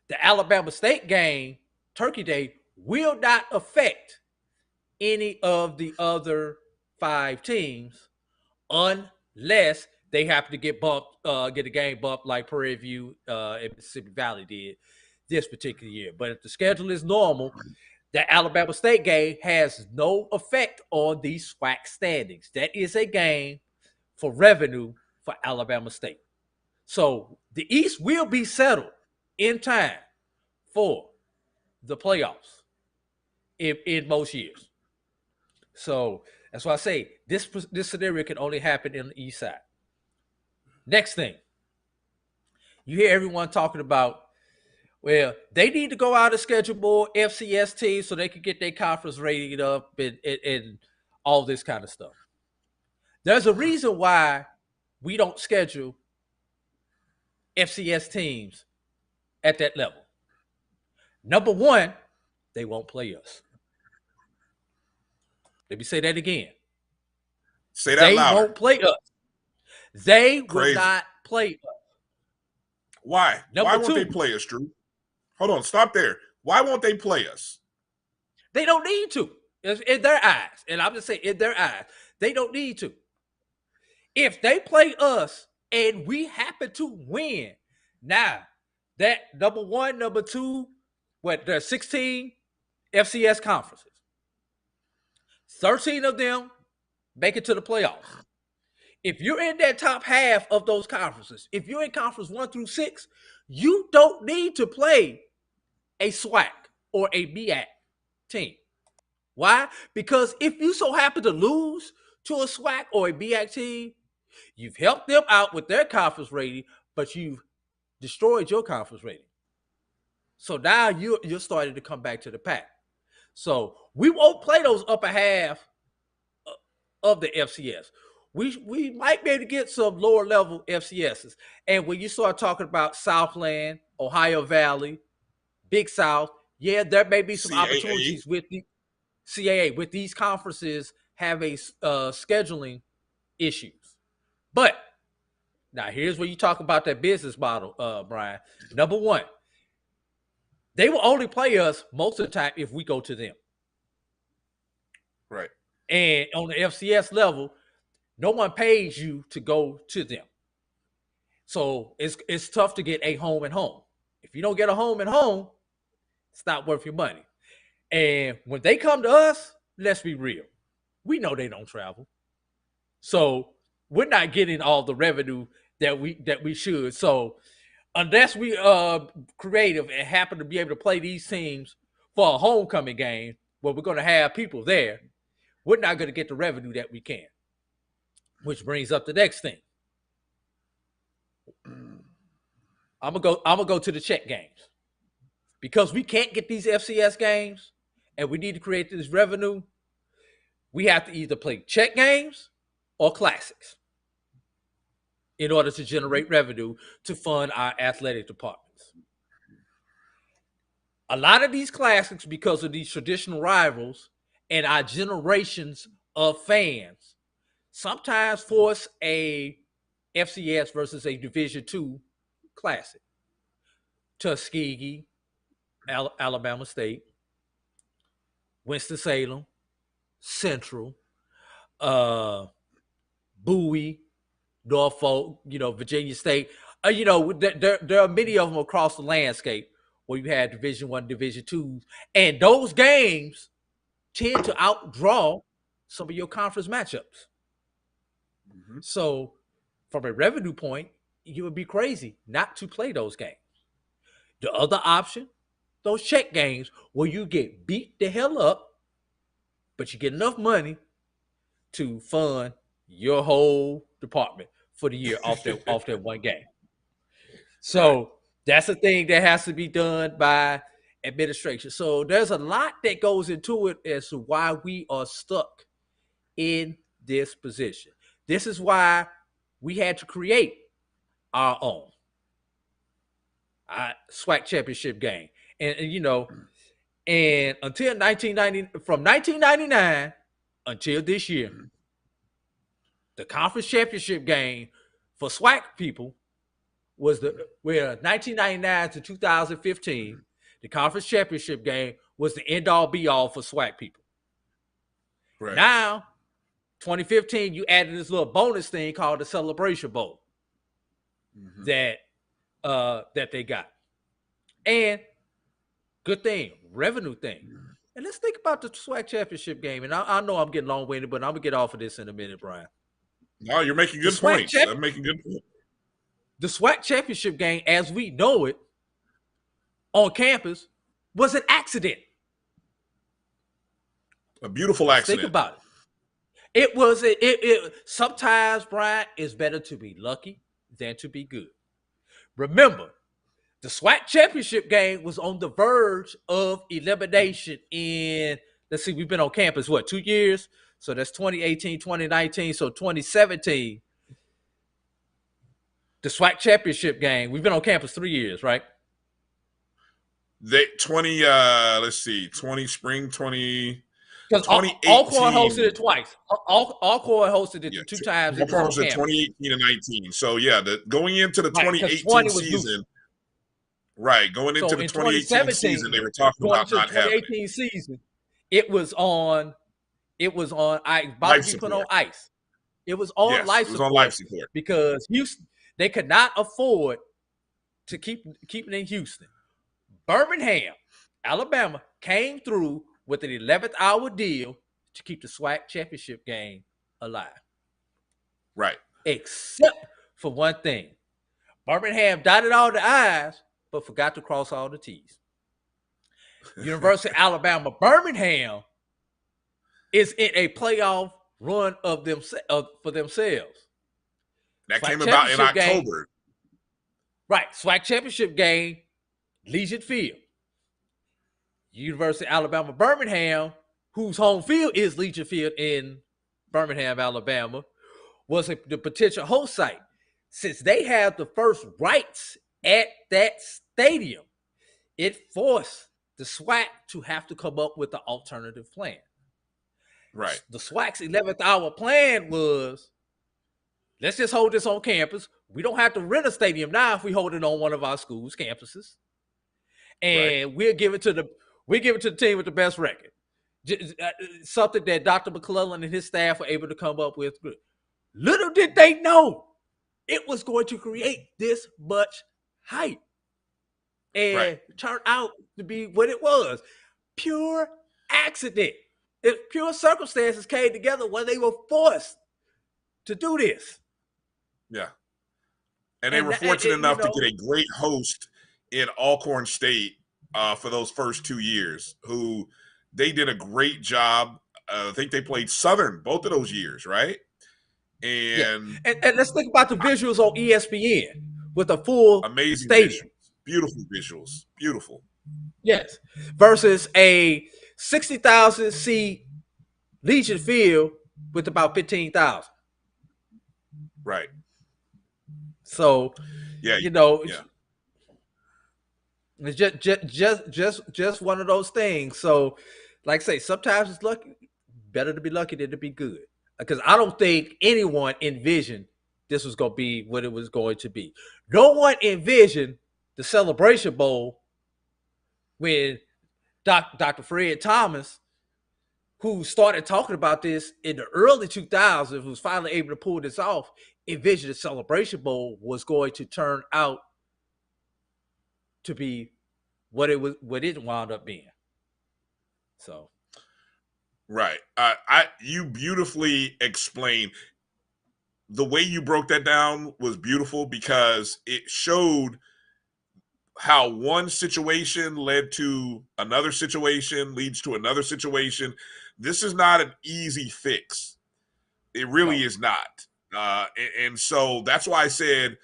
the Alabama State game, Turkey Day, will not affect any of the other 5 teams unless they happen to get a game bumped like Prairie View and Mississippi Valley did this particular year. But if the schedule is normal, the Alabama State game has no effect on these SWAC standings. That is a game for revenue for Alabama State. So the East will be settled in time for the playoffs in most years. So that's why I say this scenario can only happen in the East side. Next thing, you hear everyone talking about, well, they need to go out and schedule more FCS teams so they can get their conference rated up and all this kind of stuff. There's a reason why we don't schedule FCS teams at that level. Number one, they won't play us. Let me say that again. Say that louder. They won't play us. They Crazy. will not play us. Why? Number Why won't 2, they play us, Drew? Hold on, stop there. Why won't they play us? They don't need to. In their eyes. And I'm just saying, in their eyes, they don't need to. If they play us and we happen to win, now that number 1, number 2, there are 16 FCS conferences. 13 of them make it to the playoffs. If you're in that top half of those conferences, if you're in conference 1 through 6, you don't need to play a SWAC or a MEAC team. Why? Because if you so happen to lose to a SWAC or a MEAC team, you've helped them out with their conference rating, but you've destroyed your conference rating. So now you're starting to come back to the pack. So we won't play those upper half of the FCS. We might be able to get some lower level FCSs. And when you start talking about Southland, Ohio Valley, Big South, yeah, there may be some opportunities with the CAA, with these conferences having scheduling issues. But now here's where you talk about that business model, Brian. Number 1, they will only play us most of the time if we go to them. Right. And on the FCS level, no one pays you to go to them. So it's tough to get a home and home. If you don't get a home and home, it's not worth your money. And when they come to us, let's be real. We know they don't travel. So we're not getting all the revenue that we should. So unless we creative and happen to be able to play these teams for a homecoming game where we're going to have people there, we're not going to get the revenue that we can. Which brings up the next thing. I'm gonna go to the check games. Because we can't get these FCS games and we need to create this revenue, we have to either play check games or classics in order to generate revenue to fund our athletic departments. A lot of these classics, because of these traditional rivals and our generations of fans, sometimes force a FCS versus a Division II classic. Tuskegee, Alabama State, Winston-Salem, Central, Bowie, Norfolk, Virginia State. There are many of them across the landscape where you had Division I, Division II, and those games tend to outdraw some of your conference matchups. Mm-hmm. So, from a revenue point, you would be crazy not to play those games. The other option, those check games where you get beat the hell up, but you get enough money to fund your whole department for the year off that one game. So that's a thing that has to be done by administration. So there's a lot that goes into it as to why we are stuck in this position. This is why we had to create our own SWAC championship game. And until 1999 until this year, the conference championship game for SWAC people was 1999 to 2015, the conference championship game was the end-all be-all for SWAC people. Right. Now, 2015, you added this little bonus thing called the Celebration Bowl that they got. And good thing, revenue thing. And let's think about the SWAC championship game. And I know I'm getting long-winded, but I'm going to get off of this in a minute, Brian. No, you're making good points. I'm making good points. The SWAC championship game, as we know it, on campus, was an accident. A beautiful accident. Think about it. It was. Sometimes, Brian, it's better to be lucky than to be good. Remember, the SWAC championship game was on the verge of elimination in, let's see, we've been on campus, 2 years? So that's 2018, 2019, so 2017. The SWAC championship game, we've been on campus 3 years, right? 20 spring 20. Because Alcorn hosted it twice. Alcorn hosted it 2 times. Alcorn hosted 2018 and 19. So yeah, going into the 2018 season. Right, going into the 2018 season, they were talking about not having it. 2018 season, it was on ice, about to be put on ice. It was on life support because Houston, they could not afford to keep it in Houston. Birmingham, Alabama, came through with an 11th hour deal to keep the SWAC championship game alive. Right. Except for one thing. Birmingham dotted all the I's, but forgot to cross all the T's. University of Alabama, Birmingham is in a playoff run for themselves. That came about in October. Right. SWAC championship game, Legion Field. University of Alabama, Birmingham, whose home field is Legion Field in Birmingham, Alabama, was the potential host site. Since they have the first rights at that stadium, it forced the SWAC to have to come up with an alternative plan. Right. The SWAC's 11th hour plan was, let's just hold this on campus. We don't have to rent a stadium now if we hold it on one of our schools' campuses. And we'll give it to the team with the best record. Something that Dr. McClellan and his staff were able to come up with. Little did they know it was going to create this much hype. And it turned out to be what it was. Pure accident. Pure circumstances came together when they were forced to do this. Yeah. And they were fortunate enough to get a great host in Alcorn State for those first 2 years, who they did a great job. I think they played Southern both of those years, right? And let's think about the visuals on ESPN with a full amazing stadium. Visuals. Beautiful visuals. Beautiful. Yes. Versus a 60,000 seat Legion Field with about 15,000. Right. So, it's just one of those things. So, like I say, sometimes it's lucky. Better to be lucky than to be good. Because I don't think anyone envisioned this was going to be what it was going to be. No one envisioned the Celebration Bowl when Dr. Fred Thomas who started talking about this in the early 2000s, who's finally able to pull this off, envisioned the Celebration Bowl was going to turn out to be what it wound up being. So, right. You beautifully explained. The way you broke that down was beautiful because it showed how one situation led to another situation, leads to another situation. This is not an easy fix. It really is not. And so that's why I said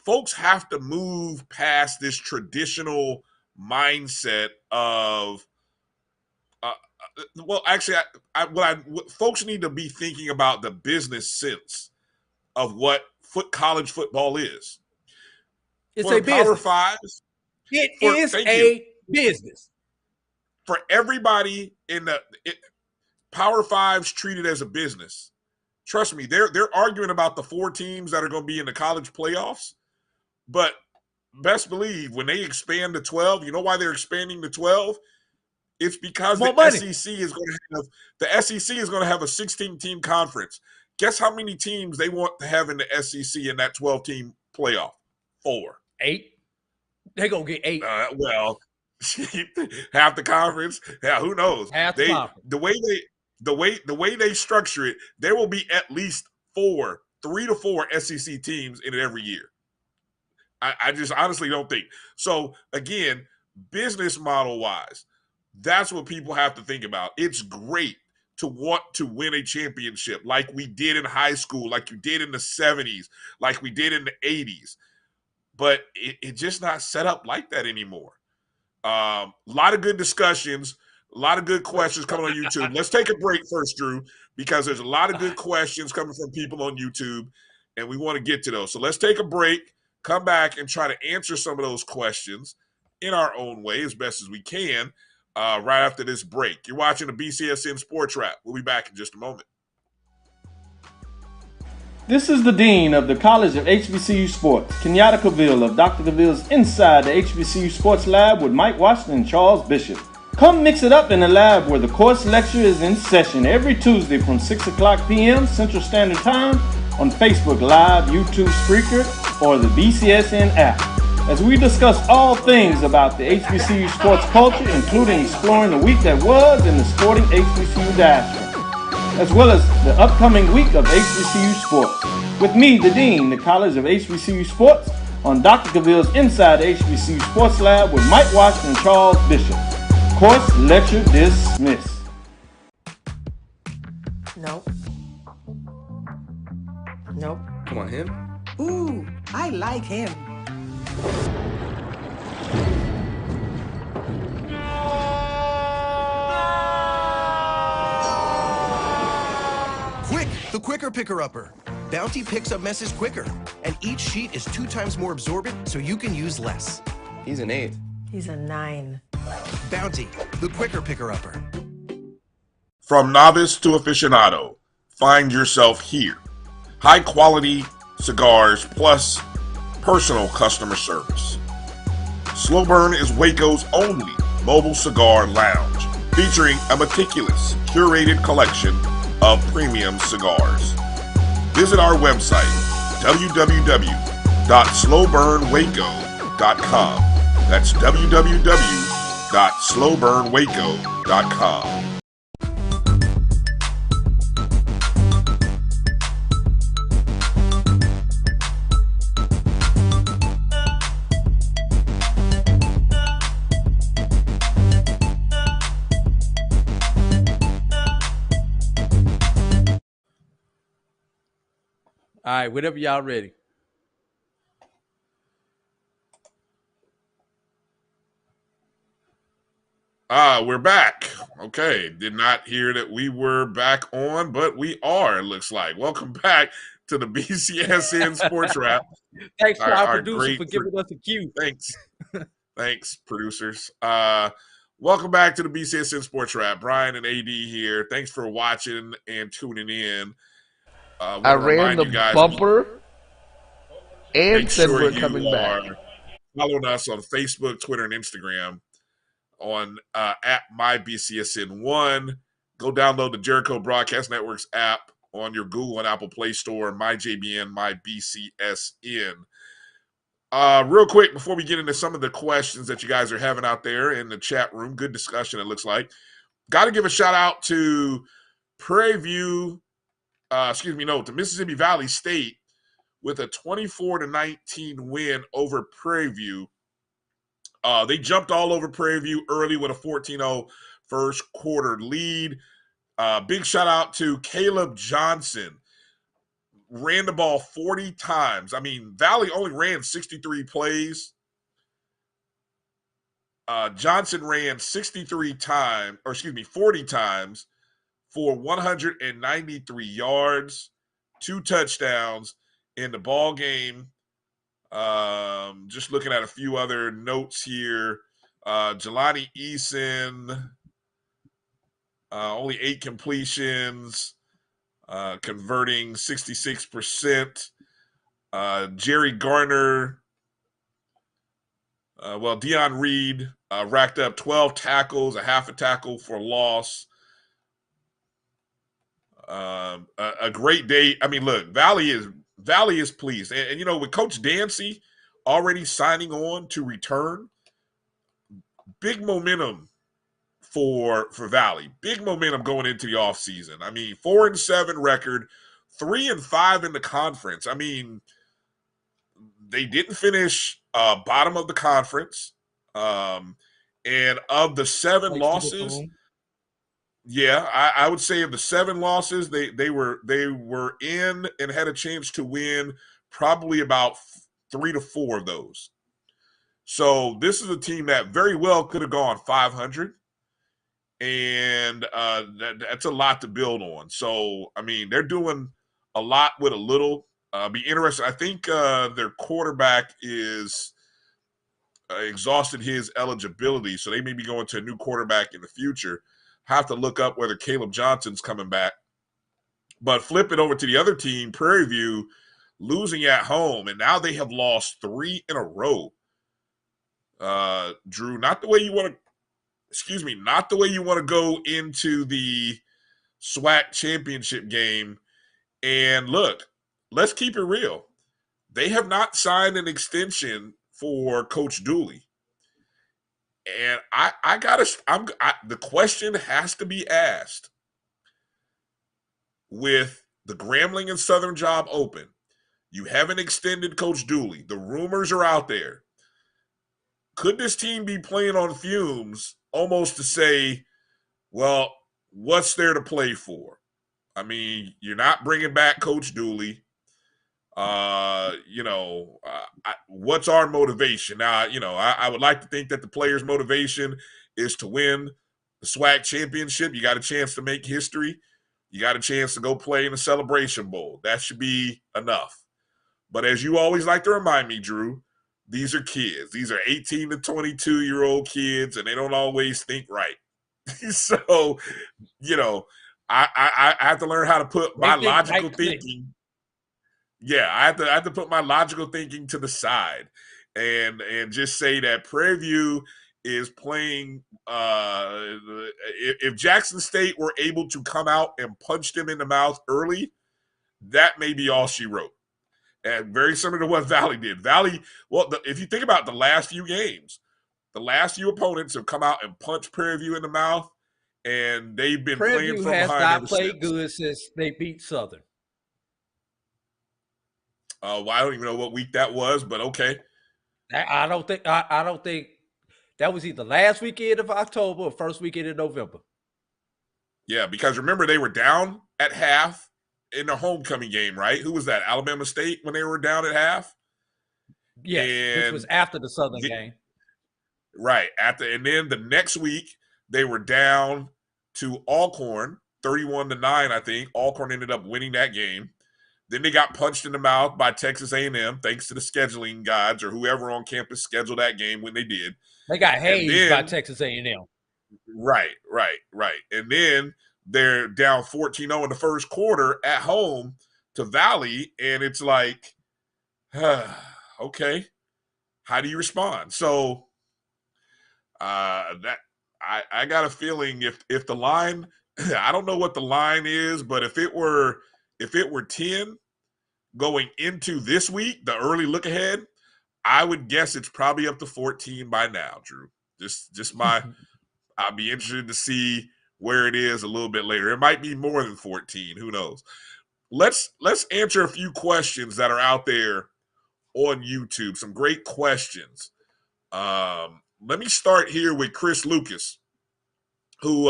folks have to move past this traditional mindset of, well, actually, folks need to be thinking about the business sense of what college football is. It's for a Power business. Fives. It is a business. For everybody in Power Fives treated as a business. Trust me, they're arguing about the 4 teams that are going to be in the college playoffs. But best believe when they expand to 12, you know why they're expanding to 12? It's because SEC is going to have a 16-team conference. Guess how many teams they want to have in the SEC in that 12-team playoff? 4. 8. They're going to get 8. Well, half the conference. Yeah, who knows? Half the conference. The way they structure it, there will be at least 3 to 4 SEC teams in it every year. I just honestly don't think. So again, business model wise, that's what people have to think about. It's great to want to win a championship like we did in high school, like you did in the 70s, like we did in the 80s. But it's just not set up like that anymore. A lot of good discussions, a lot of good questions coming on YouTube. Let's take a break first, Drew, because there's a lot of good questions coming from people on YouTube, and we want to get to those. So let's take a break, come back, and try to answer some of those questions in our own way as best as we can right after this break. You're watching the BCSN Sports Wrap. We'll be back in just a moment. This is the Dean of the College of HBCU Sports, Kenyatta Cavill of Dr. Cavill's Inside the HBCU Sports Lab with Mike Washington and Charles Bishop. Come mix it up in the lab where the course lecture is in session every Tuesday from 6 o'clock p.m. Central Standard Time on Facebook Live, YouTube Spreaker, or the BCSN app, as we discuss all things about the HBCU sports culture, including exploring the week that was in the sporting HBCU diaspora, as well as the upcoming week of HBCU sports. With me, the Dean, the College of HBCU Sports, on Dr. Cavill's Inside the HBCU Sports Lab with Mike Washington and Charles Bishop. Course lecture dismissed. Nope. Nope. Come on, him. Ooh, I like him. Quick, the Quicker Picker-Upper. Bounty picks up messes quicker, and each sheet is 2 times more absorbent so you can use less. He's an 8. He's a 9. Bounty, the Quicker Picker-Upper. From novice to aficionado, find yourself here. High quality cigars plus personal customer service. Slow Burn is Waco's only mobile cigar lounge, featuring a meticulous, curated collection of premium cigars. Visit our website, www.slowburnwaco.com. That's www.slowburnwaco.com. All right, whenever y'all ready. We're back. Okay, did not hear that we were back on, but we are, it looks like. Welcome back to the BCSN Sports Wrap. Thanks to our producer for giving us a cue. Thanks. Thanks, producers. Welcome back to the BCSN Sports Wrap. Brian and AD here. Thanks for watching and tuning in. I ran the bumper and said we're coming back. Following us on Facebook, Twitter, and Instagram. on at MyBCSN1. Go download the Jericho Broadcast Network's app on your Google and Apple Play Store, MyJBN, MyBCSN. Real quick, before we get into some of the questions that you guys are having out there in the chat room, good discussion it looks like. Got to give a shout out to Prairie View, to Mississippi Valley State with a 24-19 win over Prairie View. They jumped all over Prairie View early with a 14-0 first quarter lead. Big shout out to Caleb Johnson. Ran the ball 40 times. I mean, Valley only ran 63 plays. Johnson ran 40 times for 193 yards, 2 touchdowns in the ball game. Just looking at a few other notes here. Jelani Eason, only 8 completions, converting 66%. Jerry Garner, Dion Reed racked up 12 tackles, a half a tackle for loss. A great day. I mean, look, Valley is pleased. And with Coach Dancy already signing on to return, big momentum for Valley. Big momentum going into the offseason. I mean, 4-7 record, 3-5 in the conference. I mean, they didn't finish bottom of the conference. And of the 7 losses, I would say of the 7 losses, they were in and had a chance to win probably about 3 to 4 of those. So this is a team that very well could have gone 500, and that's a lot to build on. So I mean, they're doing a lot with a little. Be interesting. I think their quarterback is exhausted his eligibility, so they may be going to a new quarterback in the future. Have to look up whether Caleb Johnson's coming back. But flip it over to the other team, Prairie View, losing at home, and now they have lost 3 in a row. Drew, not the way you want to go into the SWAC championship game. And look, let's keep it real. They have not signed an extension for Coach Dooley. And the question has to be asked with the Grambling and Southern job open. You haven't extended Coach Dooley. The rumors are out there. Could this team be playing on fumes almost to say, well, what's there to play for? I mean, you're not bringing back Coach Dooley. What's our motivation? Now, I would like to think that the players' motivation is to win the SWAC championship. You got a chance to make history. You got a chance to go play in the Celebration Bowl. That should be enough. But as you always like to remind me, Drew, these are kids. These are 18 to 22-year-old kids, and they don't always think right. So, I have to learn how to put my logical thinking. Yeah, I have to put my logical thinking to the side and just say that Prairie View is playing. If Jackson State were able to come out and punch them in the mouth early, that may be all she wrote. And very similar to what Valley did. If you think about the last few games, the last few opponents have come out and punched Prairie View in the mouth, and they've been playing from behind. Prairie View has not played good since they beat Southern. I don't even know what week that was, but okay. I don't think that was either last weekend of October or first weekend of November. Yeah, because remember they were down at half in the homecoming game, right? Who was that? Alabama State when they were down at half? Yes, which was after the Southern game. Right. And then the next week they were down to Alcorn, 31-9, I think. Alcorn ended up winning that game. Then they got punched in the mouth by Texas A&M, thanks to the scheduling gods or whoever on campus scheduled that game when they did. They got hazed by Texas A&M. Right. And then they're down 14-0 in the first quarter at home to Valley, and it's like, okay, how do you respond? So I got a feeling if the line, I don't know what the line is, but if it were 10 going into this week, the early look ahead, I would guess it's probably up to 14 by now, Drew. Just my I'll be interested to see where it is a little bit later. It might be more than 14, who knows. Let's answer a few questions that are out there on YouTube. Some great questions. Let me start here with Chris Lucas, who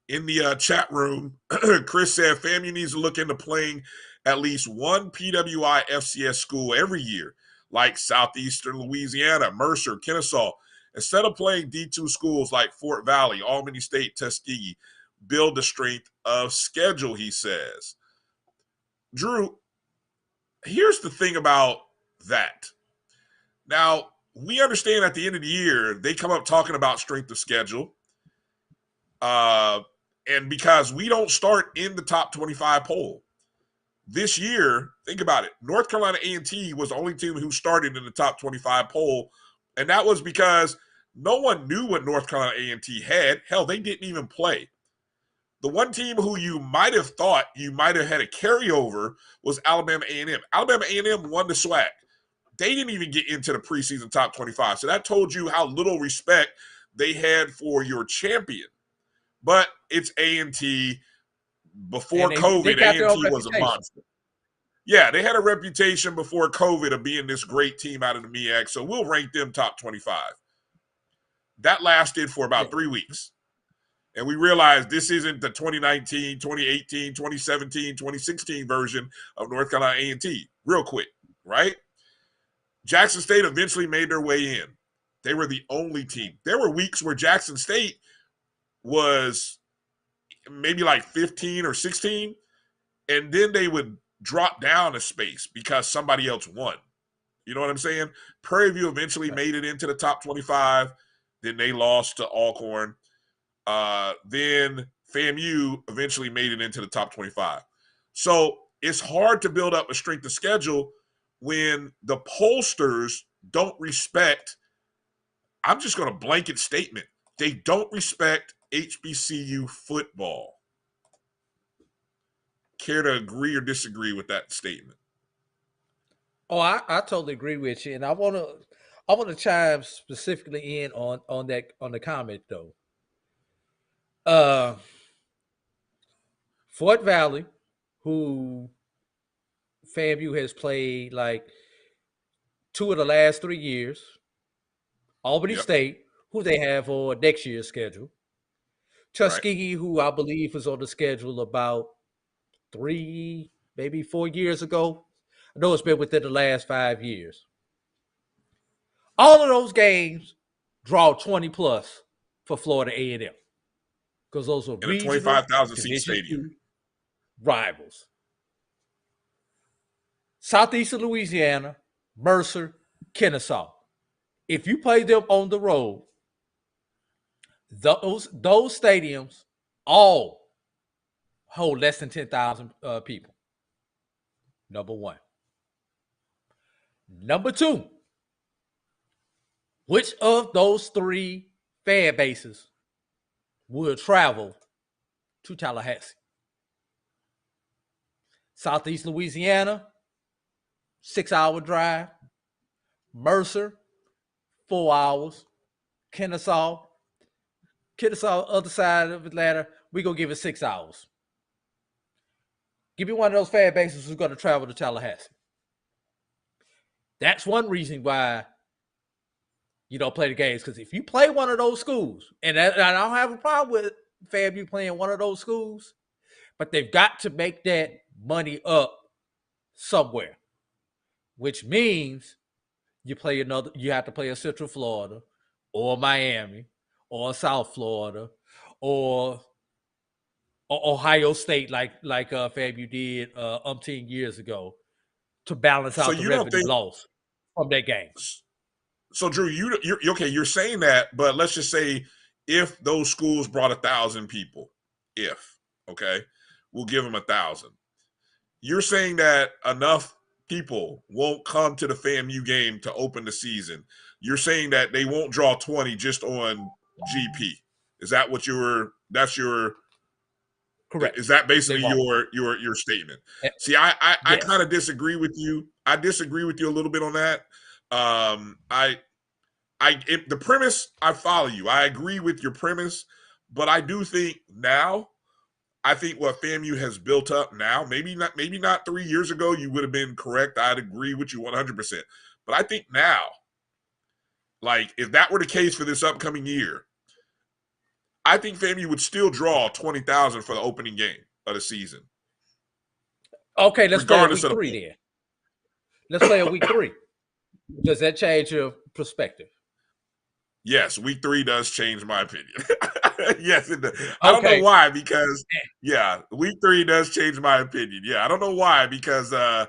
in the chat room, Chris said FAMU needs to look into playing at least one PWI FCS school every year, like Southeastern Louisiana, Mercer, Kennesaw, instead of playing D2 schools like Fort Valley, Albany State, Tuskegee. Build the strength of schedule, he says. Drew, here's the thing about that. Now, we understand at the end of the year, they come up talking about strength of schedule. And because we don't start in the top 25 poll. This year, think about it, North Carolina A&T was the only team who started in the top 25 poll, and that was because no one knew what North Carolina A&T had. Hell, they didn't even play. The one team who you might have thought you might have had a carryover was Alabama A&M. Alabama A&M won the SWAC. They didn't even get into the preseason top 25. So that told you how little respect they had for your champion. But it's A&T. Before COVID, A&T was a monster. Yeah, they had a reputation before COVID of being this great team out of the MEAC, so we'll rank them top 25. That lasted for about 3 weeks. And we realized this isn't the 2019, 2018, 2017, 2016 version of North Carolina A&T. Real quick, right? Jackson State eventually made their way in. They were the only team. There were weeks where Jackson State was maybe like 15 or 16, and then they would drop down a space because somebody else won. You know what I'm saying? Prairie View eventually made it into the top 25. Then they lost to Alcorn. Then FAMU eventually made it into the top 25. So it's hard to build up a strength of schedule when the pollsters don't respect, I'm just going to blanket statement, they don't respect HBCU football. Care to agree or disagree with that statement? Oh, I totally agree with you, and I want to chime specifically in on the comment though. Fort Valley, who FAMU has played like 2 of the last 3 years. Albany State, who they have on next year's schedule. Tuskegee, who I believe was on the schedule about 3, maybe 4 years ago. I know it's been within the last 5 years. All of those games draw 20 plus for Florida A&M because those are in a 25,000 seat stadium rivals. Southeastern Louisiana, Mercer, Kennesaw. If you play them on the road, those stadiums all hold less than 10,000 people. Number one. Number two, which of those 3 fan bases will travel to Tallahassee? Southeast Louisiana, 6-hour drive. Mercer, 4 hours. Kennesaw, other side of Atlanta, we're going to give it 6 hours. Give me one of those fan bases who's going to travel to Tallahassee. That's one reason why you don't play the games. Because if you play one of those schools, and I don't have a problem with FAMU playing one of those schools, but they've got to make that money up somewhere, which means you have to play a Central Florida or Miami or South Florida or Ohio State like FAMU did umpteen years ago to balance out the revenue loss from that game. So Drew, you're okay. You're saying that, but let's just say if those schools brought 1,000 people, we'll give them 1,000. You're saying that enough people won't come to the FAMU game to open the season. You're saying that they won't draw 20 just on GP. Is that what that's your correct? Is that basically your statement? See, I yes. kind of disagree with you. I disagree with you a little bit on that. The premise, I follow you. I agree with your premise, but I do think now, I think what FAMU has built up now, maybe not 3 years ago, you would have been correct. I'd agree with you 100%. But I think now, like if that were the case for this upcoming year, I think FAMU would still draw 20,000 for the opening game of the season. Okay, let's play a week 3 then. Let's play a week 3. Does that change your perspective? Yes, week 3 does change my opinion. Yes, it does. I don't know why, because week 3 does change my opinion. Yeah, I don't know why, because I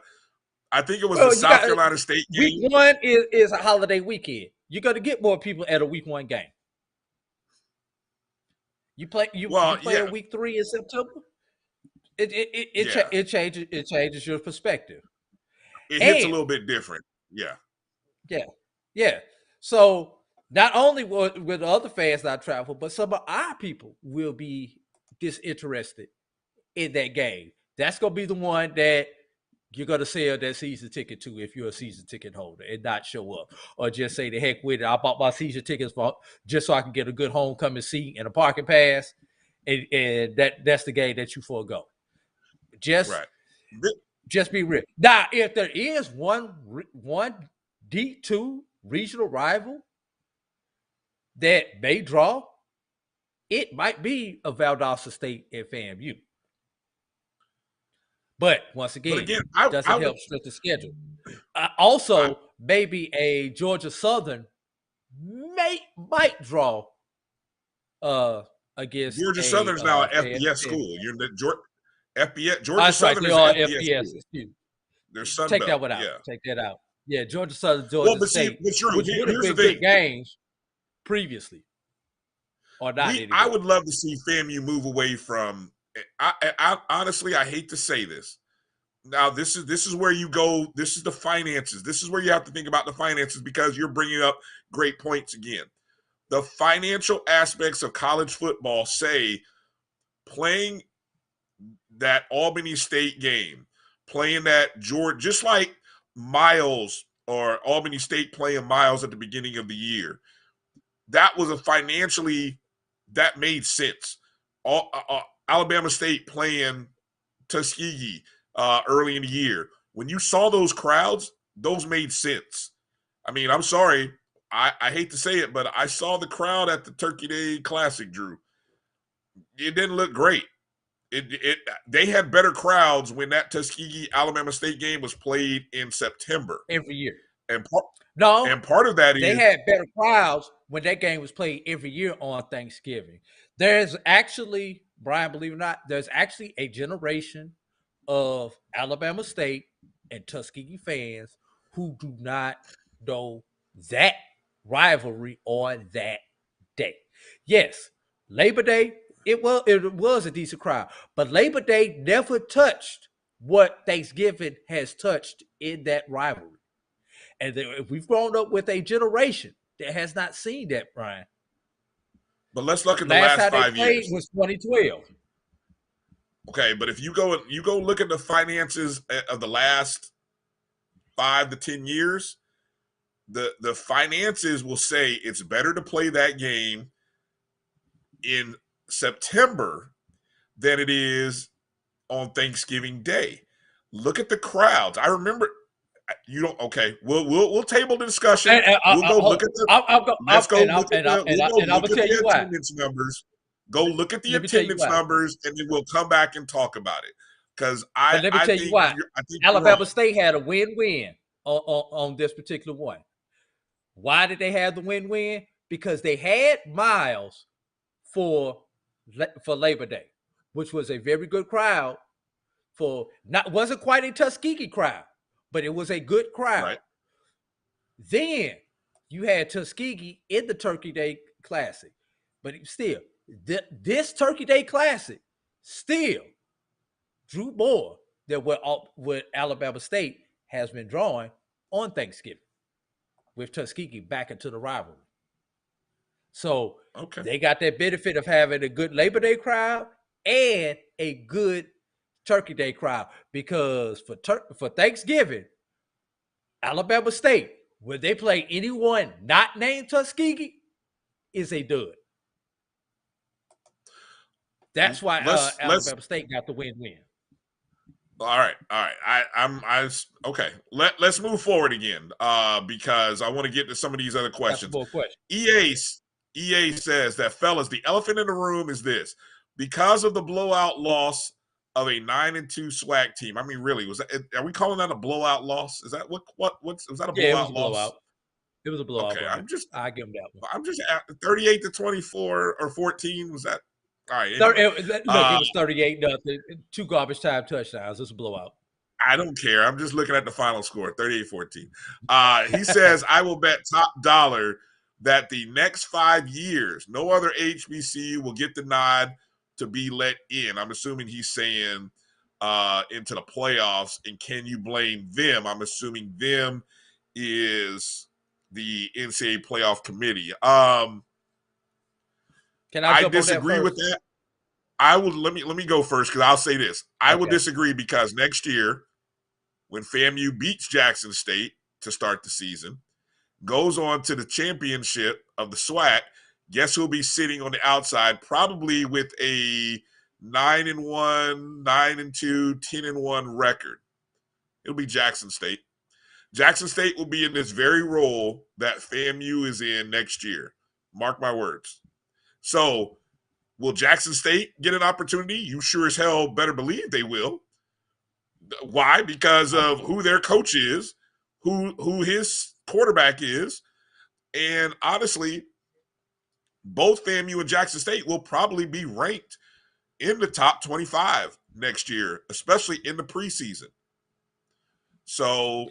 think it was the South Carolina State game. Week 1 is a holiday weekend. You're going to get more people at a week 1 game. You play a week 3 in September. It changes your perspective. It hits a little bit different. Yeah. So not only with the other fans that travel, but some of our people will be disinterested in that game. That's gonna be the one that you're gonna sell that season ticket to if you're a season ticket holder and not show up, or just say the heck with it. I bought my season tickets just so I can get a good homecoming seat and a parking pass, and that's the game that you forego. Just be real. Now, if there is one D2 regional rival that may draw, it might be a Valdosta State and FAMU. But once again, doesn't help split the schedule. Also, maybe a Georgia Southern might draw against Georgia Southern's now an FBS school. You're the Georgia Southern is an FBS school. There's Sun Take Belt. that one out. Yeah. Take that out. Yeah, Georgia Southern, Georgia State, which would have been big games previously. Or not anymore. I would love to see FAMU move away from. I honestly, I hate to say this. Now, this is where you go. This is the finances. This is where you have to think about the finances, because you're bringing up great points again. The financial aspects of college football say playing that Albany State game, playing that Georgia, just like Miles or Albany State playing Miles at the beginning of the year, that was that made sense. Alabama State playing Tuskegee early in the year. When you saw those crowds, those made sense. I mean, I'm sorry. I hate to say it, but I saw the crowd at the Turkey Day Classic, Drew. It didn't look great. They had better crowds when that Tuskegee Alabama State game was played in September. Every year. And part of that is they had better crowds when that game was played every year on Thanksgiving. There's actually, Brian, believe it or not, there's actually a generation of Alabama State and Tuskegee fans who do not know that rivalry on that day. Yes, Labor Day, it was a decent crowd, but Labor Day never touched what Thanksgiving has touched in that rivalry. And we've grown up with a generation that has not seen that, Brian. But let's look at the last 5 years. Was 2012. Okay, but if you go look at the finances of the last 5 to 10 years, the finances will say it's better to play that game in September than it is on Thanksgiving Day. Look at the crowds. I remember you don't. Okay, we'll table the discussion. We'll go look at the. Let's go look at the attendance numbers. Go look at the attendance numbers, and then we'll come back and talk about it. Because let me tell you why. Alabama State had a win-win on this particular one. Why did they have the win-win? Because they had Miles for Labor Day, which was a very good crowd. Wasn't quite a Tuskegee crowd, but it was a good crowd. Right. Then you had Tuskegee in the Turkey Day Classic, but still, this Turkey Day Classic still drew more than what Alabama State has been drawing on Thanksgiving, with Tuskegee back into the rivalry. So Okay. they got that benefit of having a good Labor Day crowd and a good Turkey Day crowd, because for Thanksgiving, Alabama State, when they play anyone not named Tuskegee, is a dud. That's why Alabama State got the win-win. All right. Okay. Let's move forward again, because I want to get to some of these other questions. More questions. EA says that, fellas, the elephant in the room is this: because of the blowout loss of a 9-2 SWAC team. I mean, really, are we calling that a blowout loss? Is that was that a blowout it was a loss? Blowout. It was a blowout. Okay, Brian. I give them that one. I'm just at 38-24 or 14. Was that? All right. Anyway. It was 38-0. 2 garbage time touchdowns. It's a blowout. I don't care. I'm just looking at the final score, 38-14. He says, I will bet top dollar that the next 5 years, no other HBCU will get the nod to be let in. I'm assuming he's saying into the playoffs. And can you blame them? I'm assuming them is the NCAA playoff committee. Can I disagree with that? I would let me go first, because I'll say this. I will disagree, because next year, when FAMU beats Jackson State to start the season, goes on to the championship of the SWAC, guess who'll be sitting on the outside, probably with a 9-1, 9-2, 10-1 record? It'll be Jackson State. Jackson State will be in this very role that FAMU is in next year. Mark my words. So, will Jackson State get an opportunity? You sure as hell better believe they will. Why? Because of who their coach is, who his quarterback is, and honestly, both FAMU and Jackson State will probably be ranked in the top 25 next year, especially in the preseason. So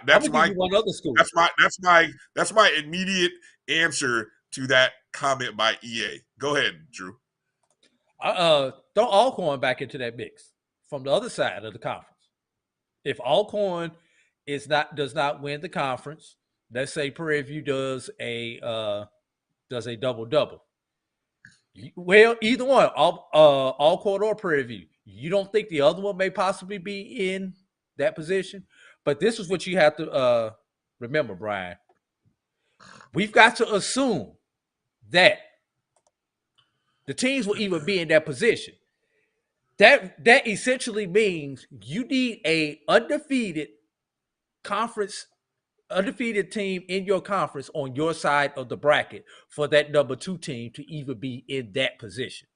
that's my immediate answer to that comment by EA. Go ahead, Drew. Throw Alcorn back into that mix from the other side of the conference. If Alcorn does not win the conference, let's say Prairie View does a double-double. Well, either one, Alcorn or Prairie View. You don't think the other one may possibly be in that position? But this is what you have to remember, Brian. We've got to assume that the teams will even be in that position. That essentially means you need a undefeated team in your conference on your side of the bracket for that number 2 team to even be in that position.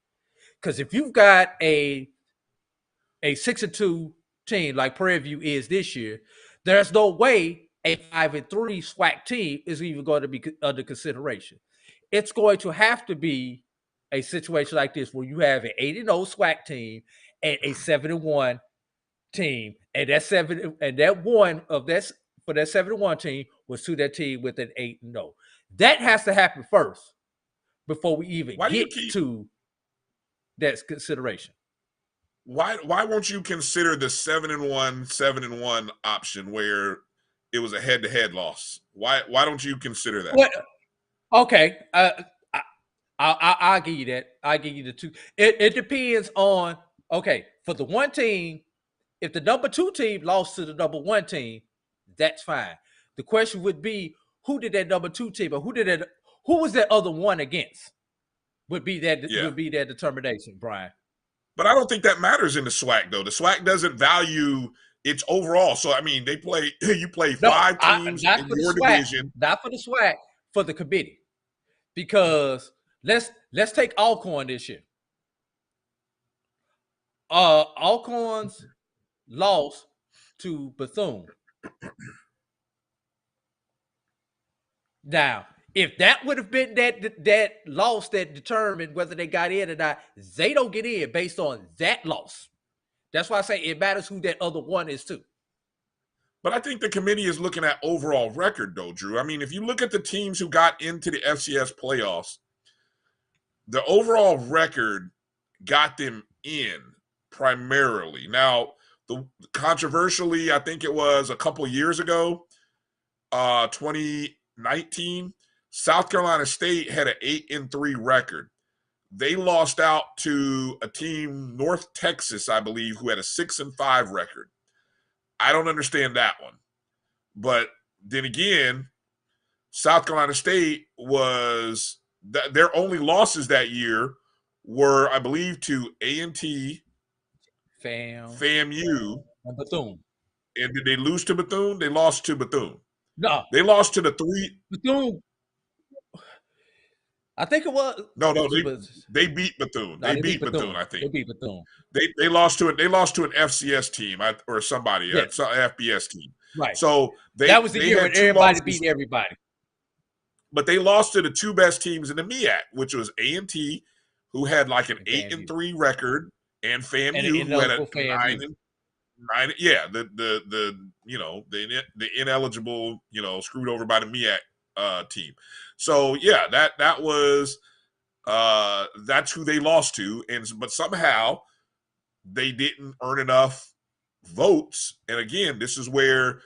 Because if you've got a 6-2 team like Prairie View is this year, there's no way a 5-3 SWAC team is even going to be under consideration. It's going to have to be a situation like this where you have an 8-0 SWAC team and a 7-1 team, and that 7-1 team was to that team with an 8-0. That has to happen first before we even get to that consideration. Why won't you consider the 7-1 option where it was a head-to-head loss? Why don't you consider that? Well, okay, I'll give you that. I'll give you the 2. It depends on, okay, for the one team, if the number 2 team lost to the number 1 team, that's fine. The question would be, who did that number 2 team, or who was that other one against? Would be that determination, Brian. But I don't think that matters in the SWAC, though. The SWAC doesn't value its overall. So, I mean, you play 5 teams in your division. Not for the SWAC, for the committee. Because let's take Alcorn this year. Alcorn's loss to Bethune. Now, if that would have been that loss that determined whether they got in or not, they don't get in based on that loss. That's why I say it matters who that other one is too. But I think the committee is looking at overall record, though, Drew. I mean, if you look at the teams who got into the FCS playoffs, the overall record got them in primarily. Now, controversially, I think it was a couple years ago, 2019, South Carolina State had an 8-3 record. They lost out to a team, North Texas, I believe, who had a 6-5 record. I don't understand that one. But then again, South Carolina State was their only losses that year were, I believe, to A&T, FAMU, and Bethune. And did they lose to Bethune? They lost to Bethune. No, they lost to the three. Bethune. I think it was. No, they beat Bethune. No, they beat Bethune. I think they beat Bethune. They lost to it. They lost to an FCS team or somebody, Yes. an FBS team. Right. So that was the year when everybody beat everybody. But they lost to the two best teams in the MEAC, which was A&T, who had like an 8-3 record, and FAMU, who had a 9. Yeah, the ineligible, screwed over by the MEAC team. So yeah, that was that's who they lost to, but somehow they didn't earn enough votes. And again, this is where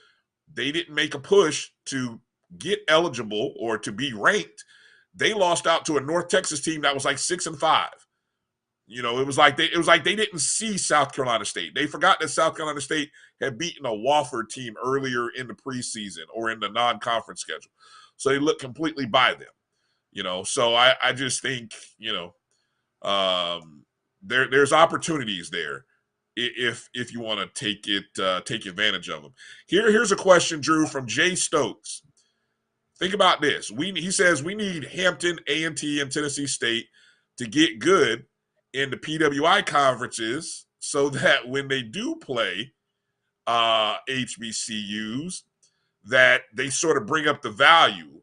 they didn't make a push to get eligible or to be ranked. They lost out to a North Texas team that was like 6-5. It was like they didn't see South Carolina State. They forgot that South Carolina State had beaten a Wofford team earlier in the preseason or in the non-conference schedule. So they looked completely by them. So I just think, there's opportunities there if you want to take advantage of them. Here's a question, Drew, from Jay Stokes. Think about this. He says we need Hampton, A&T, and Tennessee State to get good in the PWI conferences so that when they do play HBCUs, that they sort of bring up the value.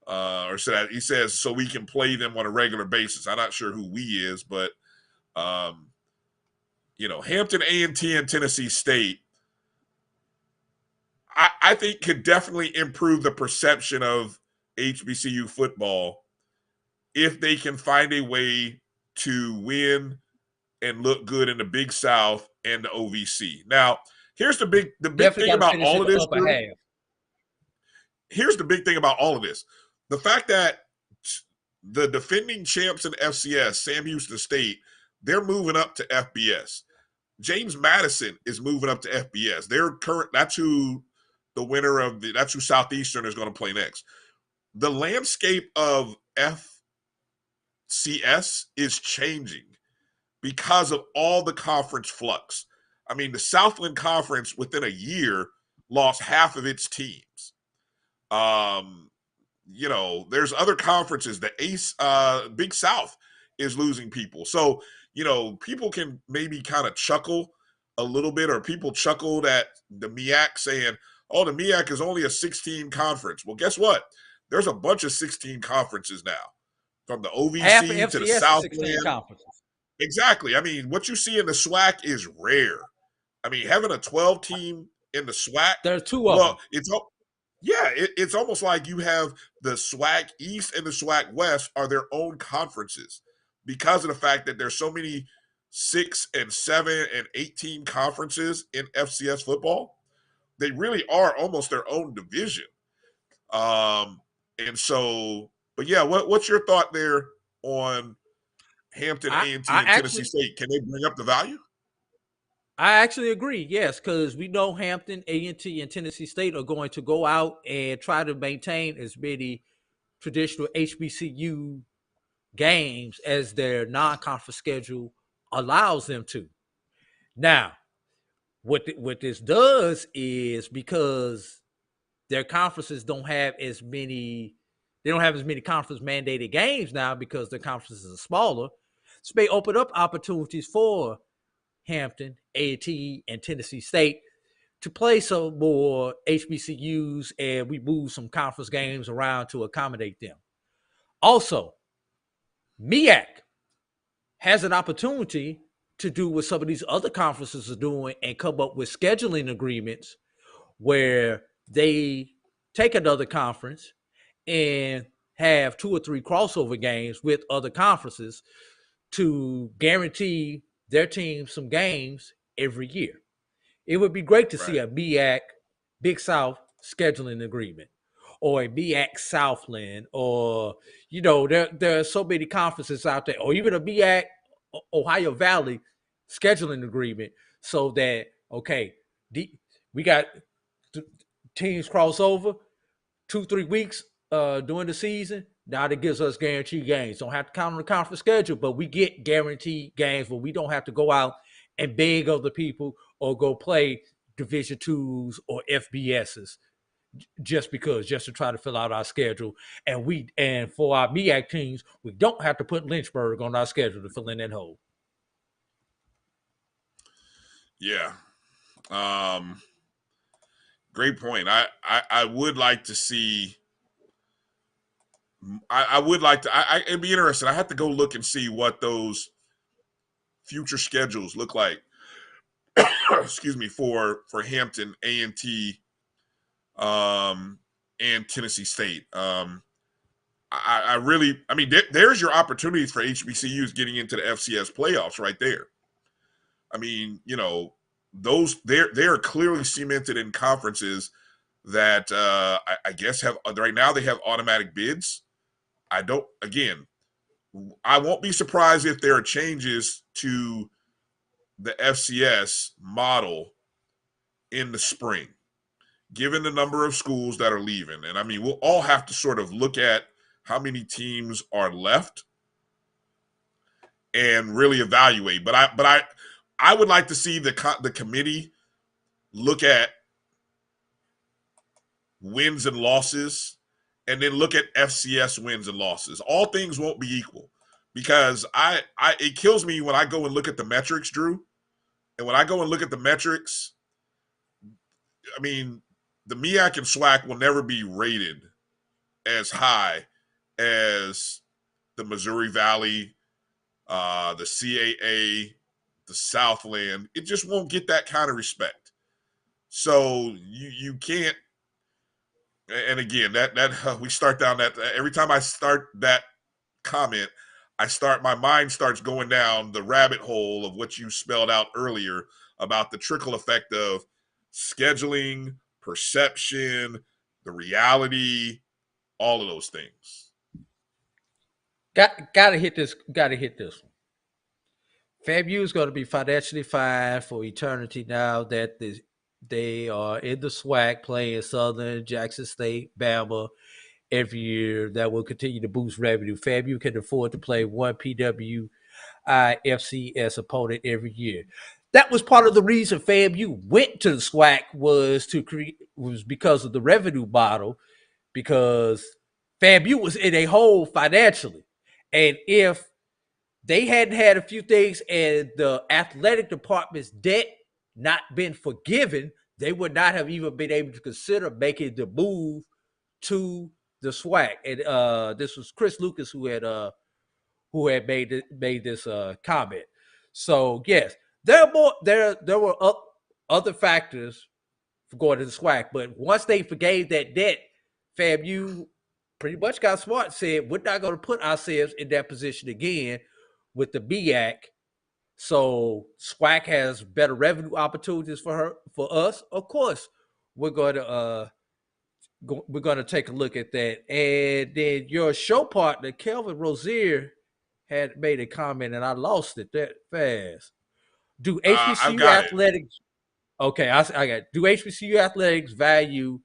Or so that he says so we can play them on a regular basis. I'm not sure who we is, but Hampton, A&T, and Tennessee State, I think could definitely improve the perception of HBCU football if they can find a way to win and look good in the Big South and the OVC. Now, here's the big thing about all of this. Here's the big thing about all of this. The fact that the defending champs in FCS, Sam Houston State, they're moving up to FBS. James Madison is moving up to FBS. That's who the winner of that's who Southeastern is going to play next. The landscape of FCS is changing because of all the conference flux. I mean, the Southland Conference within a year lost half of its teams. There's other conferences. The ACE, Big South is losing people. So, people can maybe kind of chuckle a little bit, or people chuckled at the MEAC saying, oh, the MEAC is only a 16 conference. Well, guess what? There's a bunch of 16 conferences now, from the OVC to the Southland. Exactly. I mean, what you see in the SWAC is rare. I mean, having a 12 team in the SWAC. There's two of them. It's almost like you have the SWAC East and the SWAC West are their own conferences because of the fact that there's so many 6 and 7 and 18 conferences in FCS football. They really are almost their own division. But yeah, what's your thought there on Hampton, A&T, and Tennessee State? Can they bring up the value? I actually agree, yes, because we know Hampton, A&T, and Tennessee State are going to go out and try to maintain as many traditional HBCU games as their non-conference schedule allows them to. Now, what this does is, because their conferences don't have as many conference mandated games now because their conferences are smaller, this may open up opportunities for Hampton, A&T, and Tennessee State to play some more HBCUs, and we move some conference games around to accommodate them. Also, MEAC has an opportunity to do what some of these other conferences are doing and come up with scheduling agreements where they take another conference and have 2 or 3 crossover games with other conferences to guarantee their team some games every year. It would be great to see a MEAC Big South scheduling agreement. or a MEAC Southland, or there are so many conferences out there, or even a MEAC Ohio Valley scheduling agreement, so that we got teams cross over 2-3 weeks during the season. Now that gives us guaranteed games. Don't have to count on the conference schedule, but we get guaranteed games where we don't have to go out and beg other people or go play Division twos or FBSs just to try to fill out our schedule. And for our MEAC teams, we don't have to put Lynchburg on our schedule to fill in that hole. Yeah. Great point. I would like to see. I would like to. It'd be interesting. I have to go look and see what those future schedules look like. Excuse me, for Hampton, A&T, and Tennessee State. I mean, there's your opportunities for HBCUs getting into the FCS playoffs right there. I mean, those they're clearly cemented in conferences that I guess have right now they have automatic bids. I won't be surprised if there are changes to the FCS model in the spring, given the number of schools that are leaving. And I mean, we'll all have to sort of look at how many teams are left and really evaluate. But I would like to see the committee look at wins and losses and then look at FCS wins and losses. All things won't be equal, because it kills me when I go and look at the metrics, Drew. And when I go and look at the metrics, I mean, the MEAC and SWAC will never be rated as high as the Missouri Valley, the CAA, the Southland. It just won't get that kind of respect. So you can't. And again, that we start down that. Every time I start that comment, my mind starts going down the rabbit hole of what you spelled out earlier about the trickle effect of scheduling, perception, the reality, all of those things. Gotta hit this one. FAMU is going to be financially fine for eternity now that they are in the SWAC playing Southern, Jackson State, Bama every year. That will continue to boost revenue. FAMU can afford to play one PWI FCS opponent every year. That was part of the reason FAMU went to the SWAC was because of the revenue model, because FAMU was in a hole financially. And if they hadn't had a few things and the athletic department's debt not been forgiven, they would not have even been able to consider making the move to the SWAC. And this was Chris Lucas who had made this comment. So yes, there were other factors for going to the SWAC, but once they forgave that debt, FAMU pretty much got smart, said we're not going to put ourselves in that position again with the MEAC. So SWAC has better revenue opportunities for us. Of course, we're going to take a look at that. And then your show partner, Kelvin Rozier, had made a comment, and I lost it that fast. Do HBCU athletics? Okay, I got. Do HBCU athletics value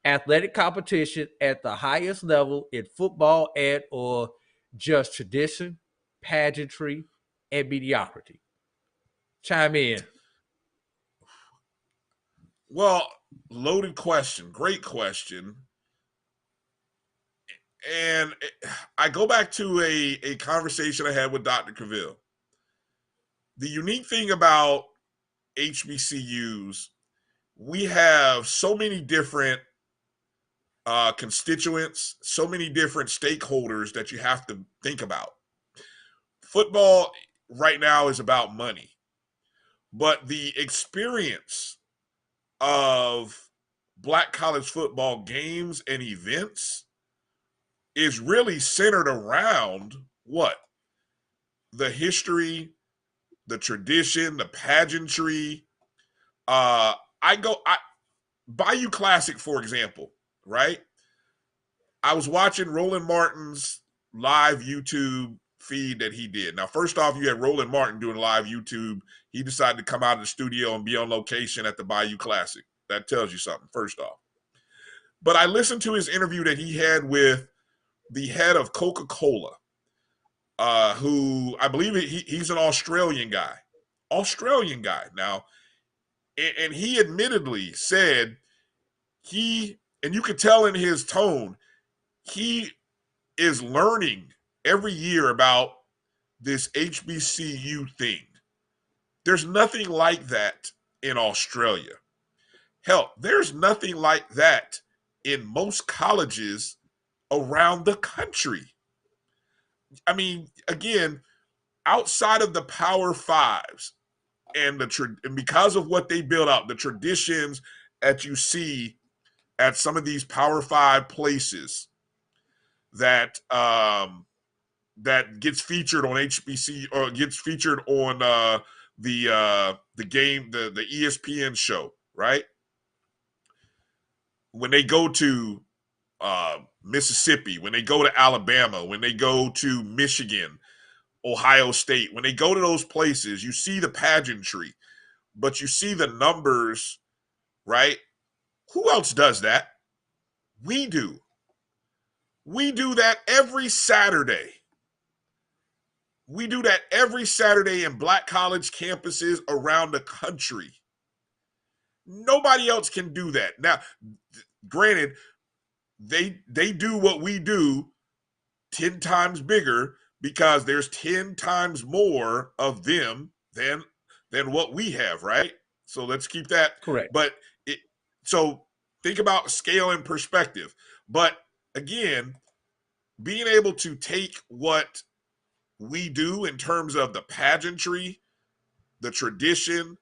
athletic competition at the highest level in football and or just tradition, pageantry, and mediocrity? Chime in. Well, loaded question. Great question. And I go back to a conversation I had with Dr. Cavill. The unique thing about HBCUs, we have so many different constituents, so many different stakeholders that you have to think about. Football right now is about money, but the experience of Black college football games and events is really centered around what? The history, the tradition, the pageantry. Bayou Classic, for example, right? I was watching Roland Martin's live YouTube feed that he did. Now, first off, you had Roland Martin doing live YouTube. He decided to come out of the studio and be on location at the Bayou Classic. That tells you something, first off. But I listened to his interview that he had with the head of Coca-Cola, who I believe he's an Australian guy. Now, and he admittedly said and you could tell in his tone, he is learning every year about this HBCU thing. There's nothing like that in Australia. Hell, there's nothing like that in most colleges around the country. I mean, again, outside of the Power Fives and because of what they built out, the traditions that you see at some of these Power Five places that that gets featured on HBC or gets featured on the ESPN show, right? When they go to Mississippi, when they go to Alabama, when they go to Michigan, Ohio State, when they go to those places, you see the pageantry, but you see the numbers, right? Who else does that? We do. We do that every Saturday. We do that every Saturday in Black college campuses around the country. Nobody else can do that. Now, granted, they do what we do 10 times bigger because there's 10 times more of them than what we have, right? So let's keep that correct. But so think about scale and perspective. But again, being able to take what we do in terms of the pageantry, the tradition,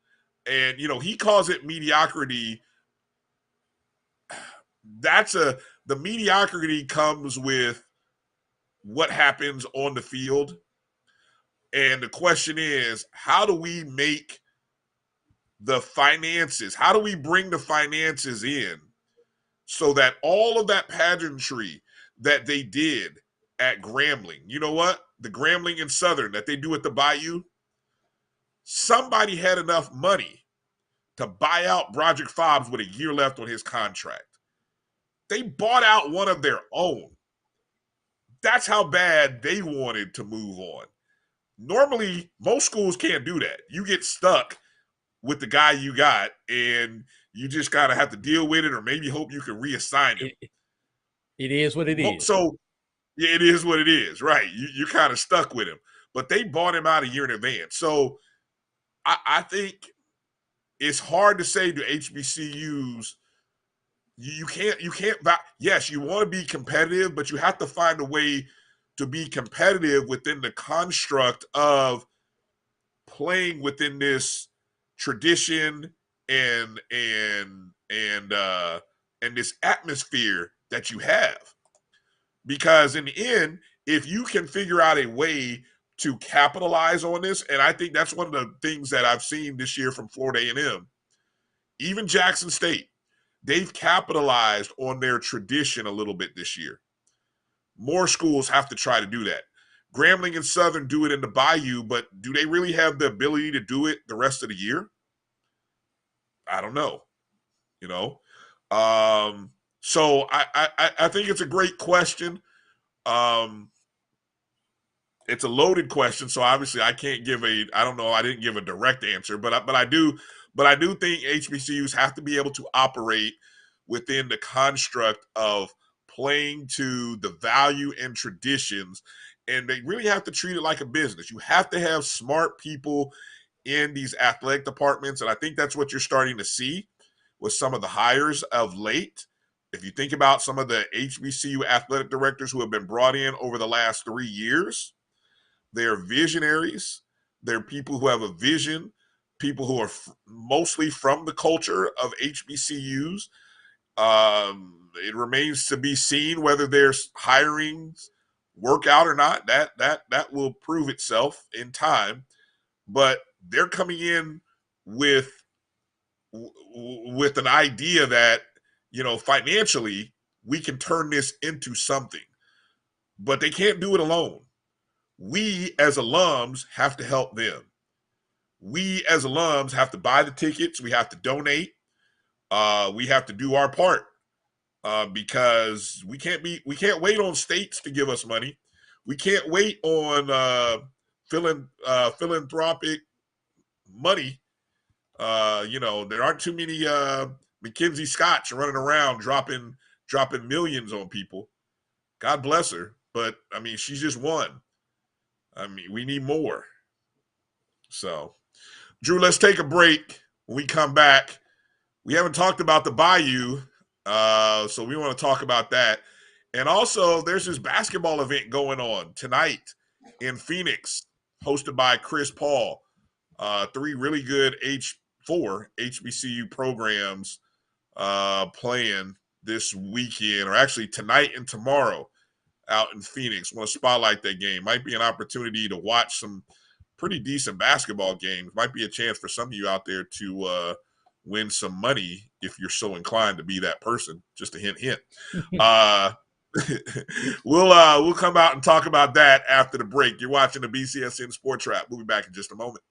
and he calls it mediocrity. The mediocrity comes with what happens on the field. And the question is, how do we make the finances? How do we bring the finances in so that all of that pageantry that they did at Grambling, you know what? The Grambling and Southern that they do at the Bayou, somebody had enough money to buy out Broderick Fobbs with a year left on his contract. They bought out one of their own. That's how bad they wanted to move on. Normally, most schools can't do that. You get stuck with the guy you got, and you just gotta have to deal with it, or maybe hope you can reassign him. It is what it is. So, yeah, it is what it is, right? You're kind of stuck with him. But they bought him out a year in advance. So, I think it's hard to say to HBCUs, you can't. Yes, you want to be competitive, but you have to find a way to be competitive within the construct of playing within this tradition and this atmosphere that you have. Because in the end, if you can figure out a way to capitalize on this, and I think that's one of the things that I've seen this year from Florida A&M, even Jackson State, they've capitalized on their tradition a little bit this year. More schools have to try to do that. Grambling and Southern do it in the Bayou, but do they really have the ability to do it the rest of the year? I don't know. So I think it's a great question. It's a loaded question, so obviously I can't give I didn't give a direct answer, but I do think HBCUs have to be able to operate within the construct of playing to the value and traditions, and they really have to treat it like a business. You have to have smart people in these athletic departments, and I think that's what you're starting to see with some of the hires of late. If you think about some of the HBCU athletic directors who have been brought in over the last 3 years, they're visionaries. They're people who have a vision, people who are mostly from the culture of HBCUs. It remains to be seen whether their hirings work out or not. That will prove itself in time. But they're coming in with an idea that, financially, we can turn this into something. But they can't do it alone. We as alums have to help them. We as alums have to buy the tickets. We have to donate. We have to do our part because we can't wait on states to give us money. We can't wait on philanthropic money. There aren't too many Mackenzie Scotch running around dropping millions on people. God bless her, but I mean, she's just one. I mean, we need more. So, Drew, let's take a break. When we come back, we haven't talked about the Bayou, so we want to talk about that. And also, there's this basketball event going on tonight in Phoenix, hosted by Chris Paul. 3 really good four HBCU programs playing this weekend, or actually tonight and tomorrow out in Phoenix. Want to spotlight that game. Might be an opportunity to watch some pretty decent basketball games. Might be a chance for some of you out there to win some money if you're so inclined to be that person. Just a hint. We'll come out and talk about that after the break. You're watching the BCSN Sports Wrap. We'll be back in just a moment.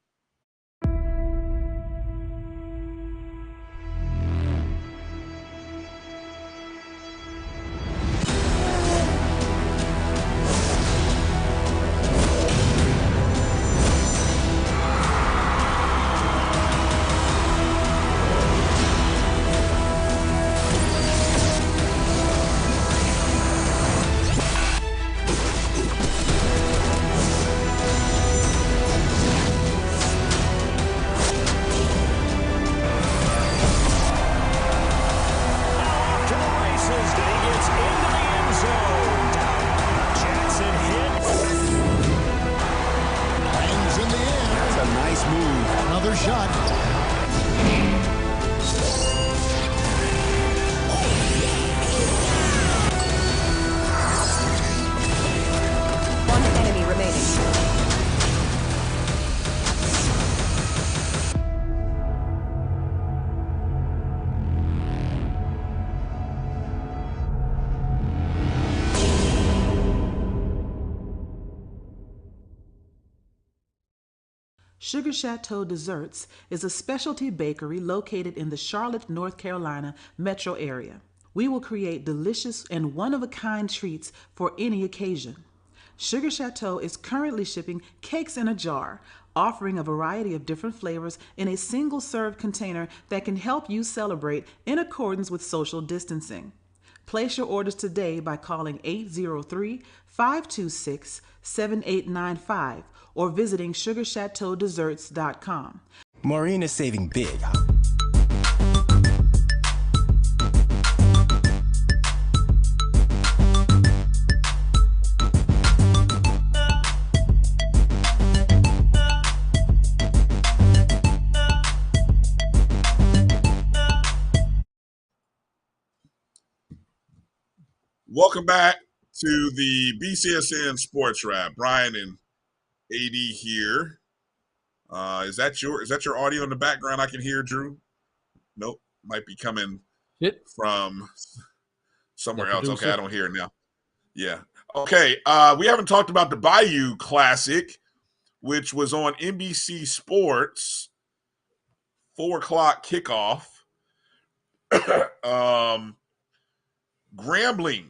Sugar Chateau Desserts is a specialty bakery located in the Charlotte, North Carolina metro area. We will create delicious and one-of-a-kind treats for any occasion. Sugar Chateau is currently shipping cakes in a jar, offering a variety of different flavors in a single-serve container that can help you celebrate in accordance with social distancing. Place your orders today by calling 803-526-7895 or visiting sugarchateaudesserts.com. Maureen is saving big. Welcome back to the BCSN Sports Wrap. Brian and AD here. Is that your audio in the background I can hear, Drew? Nope. Might be coming from somewhere else. Okay, I don't hear it now. Yeah. Okay. We haven't talked about the Bayou Classic, which was on NBC Sports, 4:00 kickoff. Grambling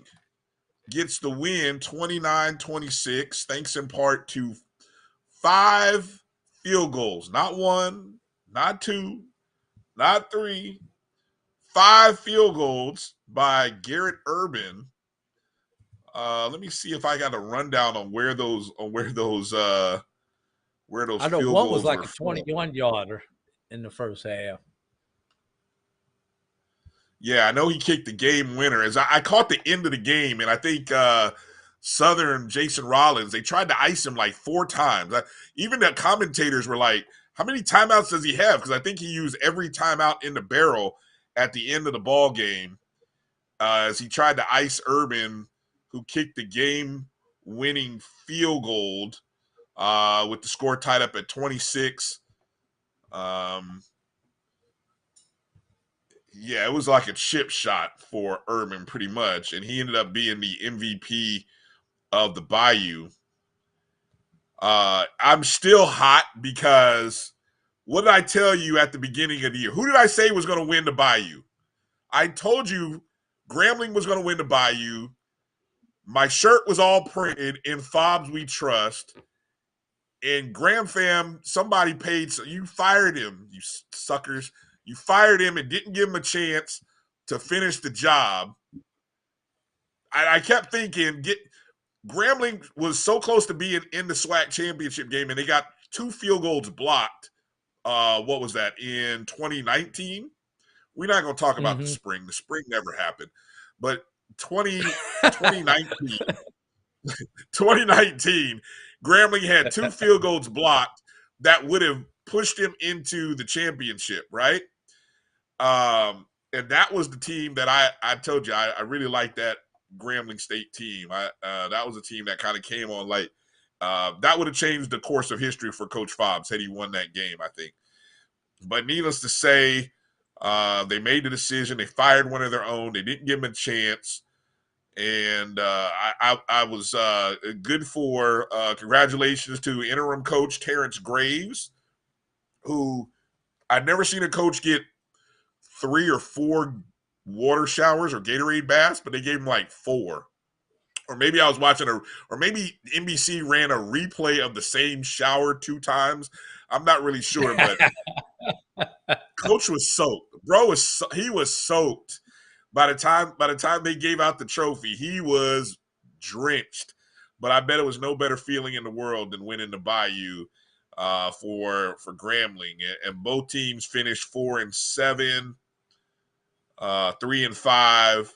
gets the win 29-26, thanks in part to 5 field goals. Not 1, not 2, not 3. 5 field goals by Garrett Urban. Let me see if I got a rundown on where those I know field one goals was like were a 21-yarder in the first half. Yeah, I know he kicked the game winner. As I caught the end of the game, and I think Southern Jason Rollins, they tried to ice him like 4 times. Even the commentators were like, how many timeouts does he have? Because I think he used every timeout in the barrel at the end of the ball game as he tried to ice Urban, who kicked the game-winning field goal with the score tied up at 26. Yeah, it was like a chip shot for Urban pretty much, and he ended up being the MVP of the Bayou. I'm still hot because what did I tell you at the beginning of the year? Who did I say was going to win the Bayou? I told you Grambling was going to win the Bayou. My shirt was all printed in Fobs We Trust. And Graham Fam, somebody paid, so you fired him, you suckers. You fired him and didn't give him a chance to finish the job. I kept thinking, Grambling was so close to being in the SWAC championship game, and they got 2 field goals blocked. What was that, in 2019? We're not going to talk about the spring. The spring never happened. But 2019, 2019, Grambling had 2 field goals blocked that would have pushed him into the championship, right? And that was the team that I told you I really liked, that Grambling State team. That was a team that kind of came on late. That would have changed the course of history for Coach Fobs had he won that game, I think. But needless to say, they made the decision. They fired one of their own. They didn't give him a chance. And I was good for congratulations to interim coach Terrence Graves, who I'd never seen a coach get 3 or 4 water showers or Gatorade baths, but they gave him like 4. Or maybe I was watching or maybe NBC ran a replay of the same shower 2 times. I'm not really sure, but Coach was soaked. He was soaked. By the time they gave out the trophy, he was drenched. But I bet it was no better feeling in the world than winning the Bayou for Grambling. And both teams finished 4-7, 3-5,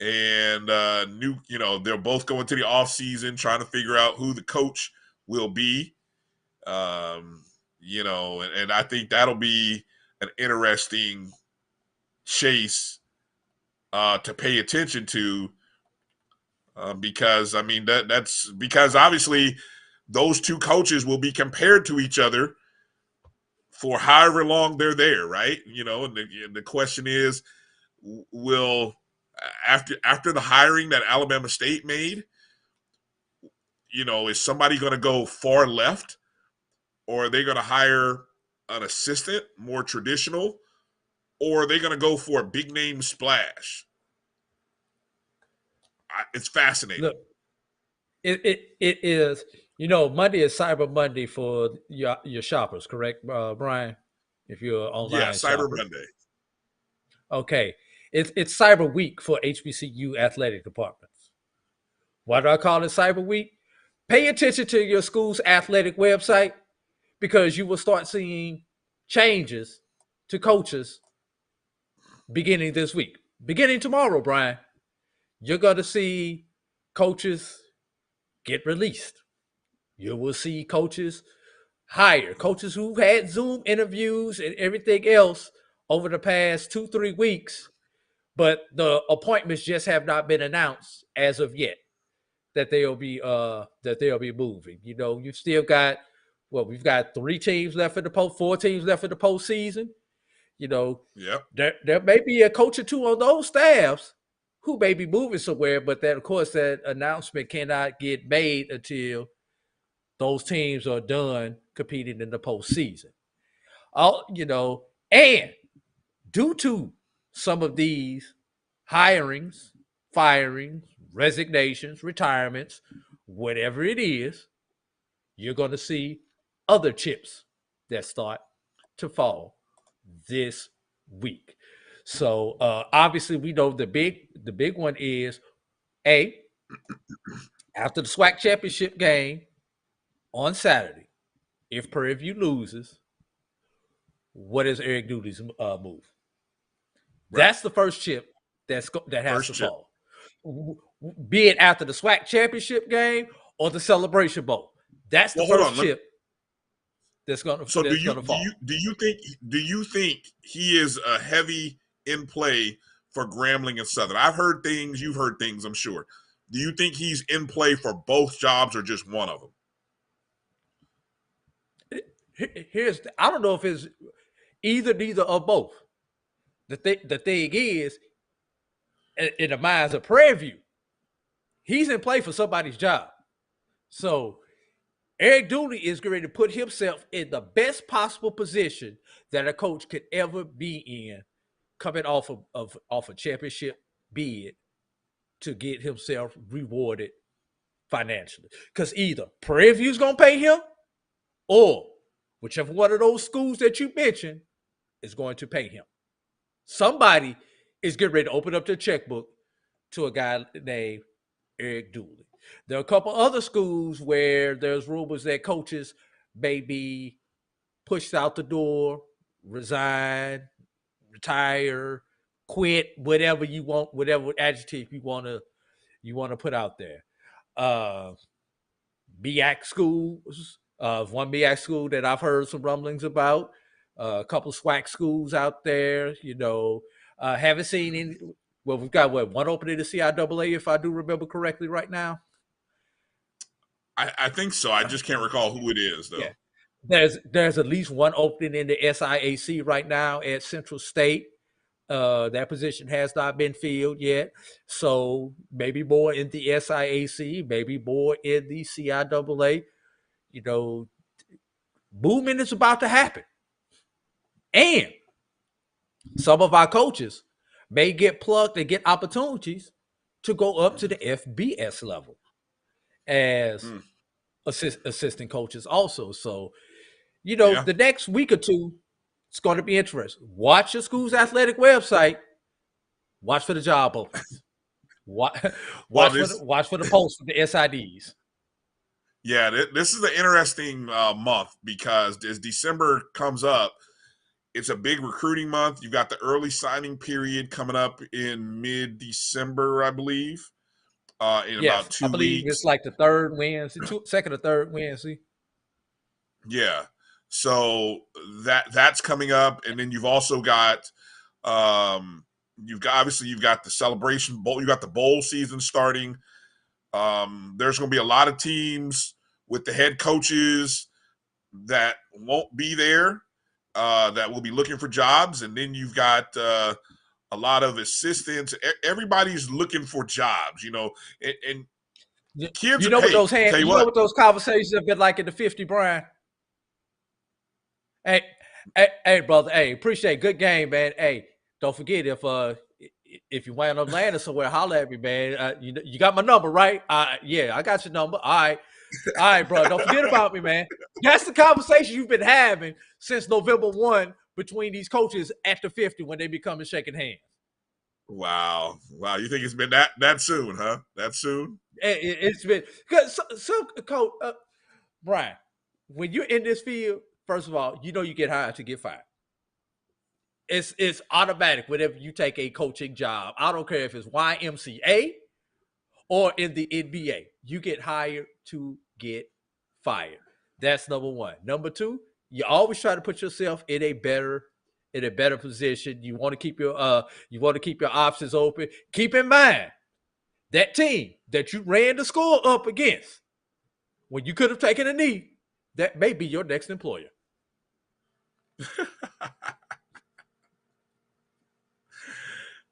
and they're both going to the offseason trying to figure out who the coach will be. And I think that'll be an interesting chase to pay attention to, because that's because obviously those 2 coaches will be compared to each other for however long they're there, right? And the question is, will after the hiring that Alabama State made, is somebody going to go far left, or are they going to hire an assistant, more traditional, or are they going to go for a big name splash? It's fascinating. Look, it is. Monday is Cyber Monday for your shoppers, correct, Brian? If you're online, yeah, Cyber shopper. Monday. Okay, it's Cyber Week for HBCU athletic departments. Why do I call it Cyber Week? Pay attention to your school's athletic website, because you will start seeing changes to coaches beginning this week. Beginning tomorrow, Brian, you're going to see coaches get released. You will see coaches hired, coaches who had Zoom interviews and everything else over the past 2-3 weeks, but the appointments just have not been announced as of yet that they'll be moving. You've still got, we've got 3 teams left for the 4 teams left for the postseason. Yep. There may be a coach or 2 on those staffs who may be moving somewhere, but that, of course, that announcement cannot get made until those teams are done competing in the postseason. And due to some of these hirings, firings, resignations, retirements, whatever it is, you're going to see other chips that start to fall this week. So obviously we know the big one is after the SWAC championship game on Saturday, if Prairie View loses, what is Eric Duty's move? Right. That's the first chip that has to fall. Be it after the SWAC championship game or the Celebration Bowl. That's the first chip that's going to fall. Do you think he is a heavy in play for Grambling and Southern? I've heard things, you've heard things, I'm sure. Do you think he's in play for both jobs or just one of them? I don't know if it's either, neither, or both. The thing is, in the minds of Prairie View, he's in play for somebody's job. So Eric Dooley is going to put himself in the best possible position that a coach could ever be in, coming off a championship bid, to get himself rewarded financially. Because either Prairie View's going to pay him, or whichever one of those schools that you mentioned is going to pay him. Somebody is getting ready to open up their checkbook to a guy named Eric Dooley. There are a couple other schools where there's rumors that coaches may be pushed out the door, resign, retire, quit, whatever you want, whatever adjective you want to put out there. MEAC schools, one MEAC school that I've heard some rumblings about, a couple of SWAC schools out there, haven't seen any. Well, we've got one opening to CIAA, if I do remember correctly right now. I think so. I just can't recall who it is, though. Yeah. There's at least one opening in the SIAC right now at Central State. That position has not been filled yet. So maybe more in the SIAC, maybe more in the CIAA. Movement is about to happen. And some of our coaches may get plugged and get opportunities to go up to the FBS level as assistant coaches also. So, the next week or two, it's going to be interesting. Watch your school's athletic website. Watch for the job openings. Watch for the posts for the SIDs. Yeah, this is an interesting month because as December comes up, it's a big recruiting month. You've got the early signing period coming up in mid-December, I believe. About 2 weeks. I believe it's like the third Wednesday, second or third Wednesday. Yeah. So that's coming up, and then you've also got you've got the Celebration Bowl, you got the bowl season starting. There's going to be a lot of teams with the head coaches that won't be there, that will be looking for jobs, and then you've got a lot of assistants. Everybody's looking for jobs, and kids. What those conversations have been like in the 50, Brian. Hey, brother. Hey, appreciate it. Good game, man. Hey, don't forget if you wind up landing somewhere, holler at me, man. You got my number, right? Yeah, I got your number. All right, bro. Don't forget about me, man. That's the conversation you've been having since November 1 between these coaches at the 50 when they become shaking hands. Wow. You think it's been that soon, huh? That soon? It's been because Coach Brian, when you're in this field, first of all, you get hired to get fired. It's automatic whenever you take a coaching job. I don't care if it's YMCA or in the NBA. You get hired to get fired. That's number one. Number two, you always try to put yourself in a better position. You want to keep your options open. Keep in mind that team that you ran the score up against when you could have taken a knee, that may be your next employer.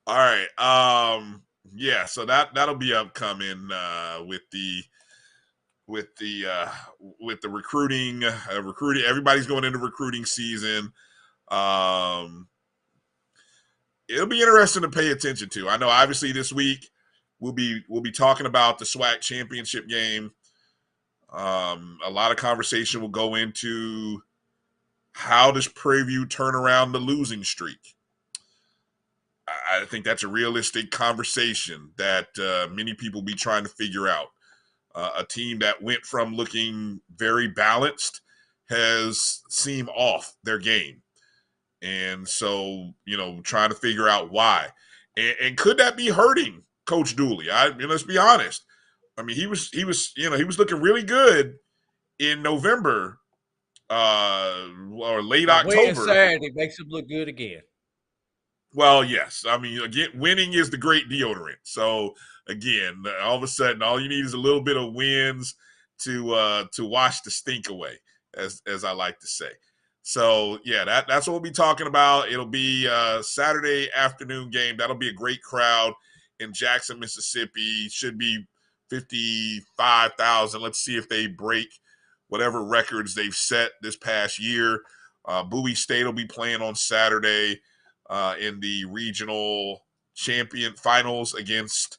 All right. So that'll be upcoming with the recruiting. Everybody's going into recruiting season. It'll be interesting to pay attention to. I know obviously this week we'll be talking about the SWAC championship game. A lot of conversation will go into how does Prairie View turn around the losing streak. I think that's a realistic conversation that many people will be trying to figure out. A team that went from looking very balanced has seemed off their game. And so, trying to figure out why. And could that be hurting Coach Dooley? Let's be honest. I mean, he was looking really good in November or late October. Saturday makes him look good again. Well, yes. I mean, again, winning is the great deodorant. So, again, all of a sudden, all you need is a little bit of wins to wash the stink away, as I like to say. So, yeah, that's what we'll be talking about. It'll be a Saturday afternoon game. That'll be a great crowd in Jackson, Mississippi. Should be 55,000. Let's see if they break whatever records they've set this past year. Bowie State will be playing on Saturday in the regional champion finals against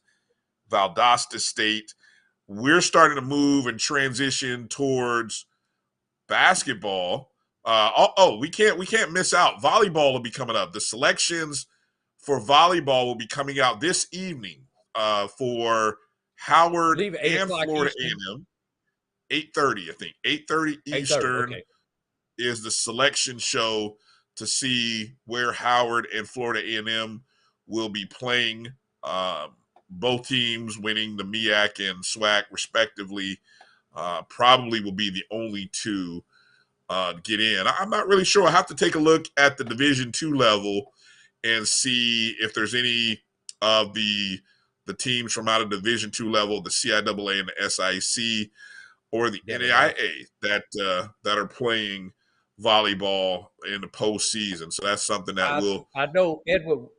Valdosta State. We're starting to move and transition towards basketball. We can't miss out. Volleyball will be coming up. The selections for volleyball will be coming out this evening for Howard and Florida A&M. 8:30, I think. 8:30 Eastern is the selection show to see where Howard and Florida A&M will be playing. Both teams winning the MEAC and SWAC respectively probably will be the only two get in. I'm not really sure. I have to take a look at the Division II level and see if there's any of the teams from out of Division II level, the CIAA and the SIC, or the NAIA that are playing volleyball in the postseason. So that's something that I know Edward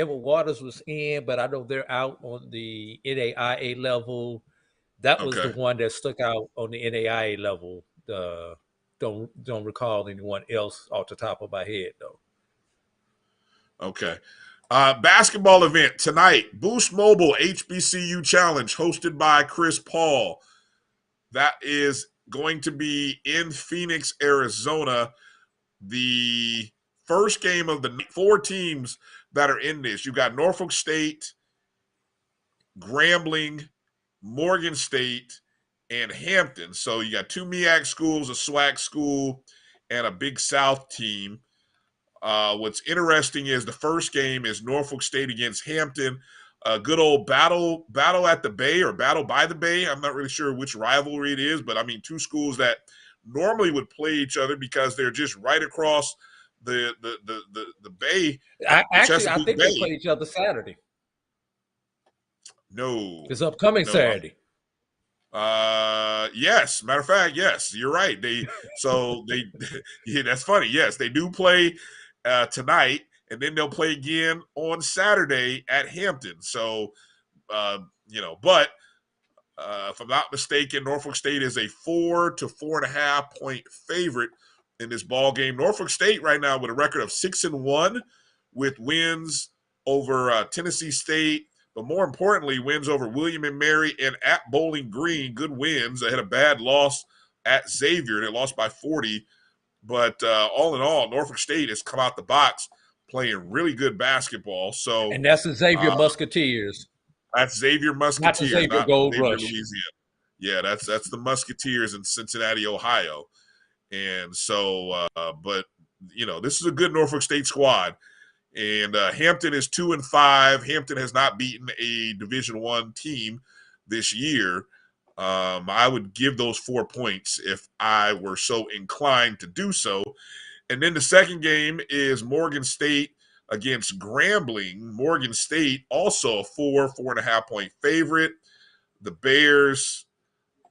Waters was in, but I know they're out on the NAIA level. That was the one that stuck out on the NAIA level. Don't recall anyone else off the top of my head though. Okay. Basketball event tonight, Boost Mobile HBCU Challenge hosted by Chris Paul. That is going to be in Phoenix, Arizona. The first game of the 4 teams that are in this. You've got Norfolk State, Grambling, Morgan State, and Hampton. So you got 2 MEAC schools, a SWAC school, and a Big South team. What's interesting is the first game is Norfolk State against Hampton. A good old battle at the Bay or battle by the Bay. I'm not really sure which rivalry it is, but I mean 2 schools that normally would play each other because they're just right across the Bay. I think they play each other Saturday. No, it's upcoming Saturday. Yes. Matter of fact, yes, you're right. Yeah, that's funny. Yes, they do play tonight, and then they'll play again on Saturday at Hampton. So, but if I'm not mistaken, Norfolk State is a 4 to 4.5 point favorite in this ball game. Norfolk State right now with a record of 6-1 with wins over Tennessee State, but more importantly, wins over William and Mary and at Bowling Green. Good wins. They had a bad loss at Xavier. They lost by 40. But all in all, Norfolk State has come out the box playing really good basketball. So, and that's the Xavier Musketeers. That's Xavier Musketeers, not Xavier Gold Xavier Rush. Louisiana. Yeah, that's the Musketeers in Cincinnati, Ohio. And so, but this is a good Norfolk State squad. And Hampton is 2-5. Hampton has not beaten a Division I team this year. I would give those 4 points if I were so inclined to do so. And then the second game is Morgan State against Grambling. Morgan State also a 4.5 point favorite. The Bears,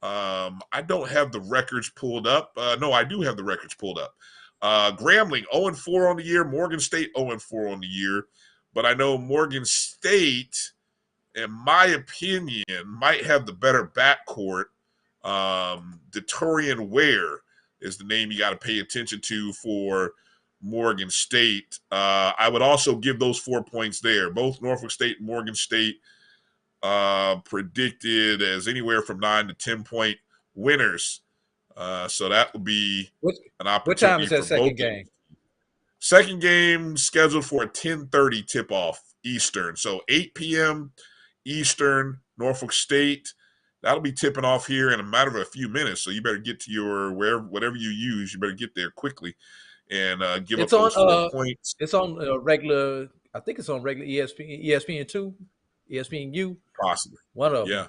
I don't have the records pulled up. No, I do have the records pulled up. Grambling 0-4 on the year. Morgan State 0-4 on the year. But I know Morgan State, in my opinion, might have the better backcourt. Detorian Ware is the name you got to pay attention to for Morgan State. I would also give those 4 points there. Both Norfolk State and Morgan State predicted as anywhere from 9 to 10 point winners. So that would be an opportunity. What time is that second game? Second game scheduled for a 10:30 tip-off Eastern. So 8 p.m. Eastern, Norfolk State. That'll be tipping off here in a matter of a few minutes. So you better get to your whatever you use. You better get there quickly and give up those 4 points. It's on regular. I think it's on regular ESPN2, ESPNU. Possibly one of them. Yeah.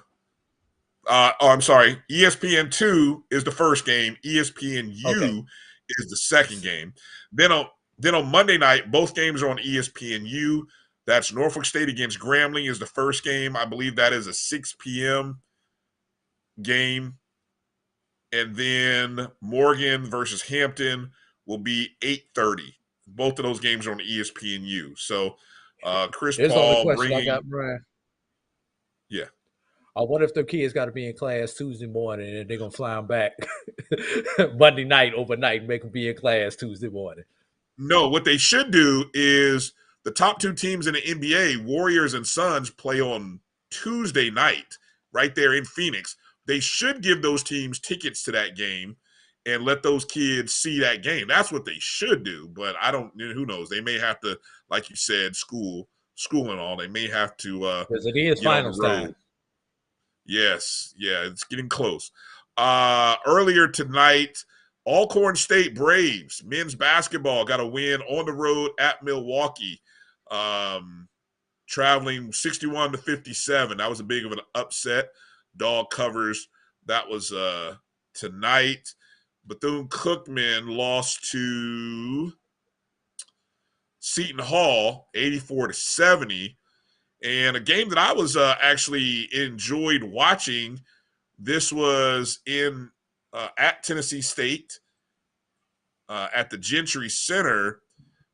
I'm sorry. ESPN2 is the first game. ESPNU is the second game. Then on Monday night, both games are on ESPNU. That's Norfolk State against Grambling is the first game. I believe that is a 6 p.m. game. And then Morgan versus Hampton will be 8:30. Both of those games are on ESPNU. So Chris Here's the only Paul question I bringing got, Brian. Yeah. What if the kids got to be in class Tuesday morning and they're going to fly them back Monday night overnight and make them be in class Tuesday morning? No, what they should do is the top two teams in the NBA, Warriors and Suns, play on Tuesday night right there in Phoenix. They should give those teams tickets to that game and let those kids see that game. That's what they should do, but I don't, who knows? They may have to, like you said, school and all. They may have to because it is finals time. Yes, yeah, it's getting close. Earlier tonight, Alcorn State Braves men's basketball got a win on the road at Milwaukee, traveling 61-57. That was a big of an upset. Dog covers. That was tonight. Bethune-Cookman lost to Seton Hall 84-70. And a game that I was actually enjoyed watching, this was in at Tennessee State at the Gentry Center.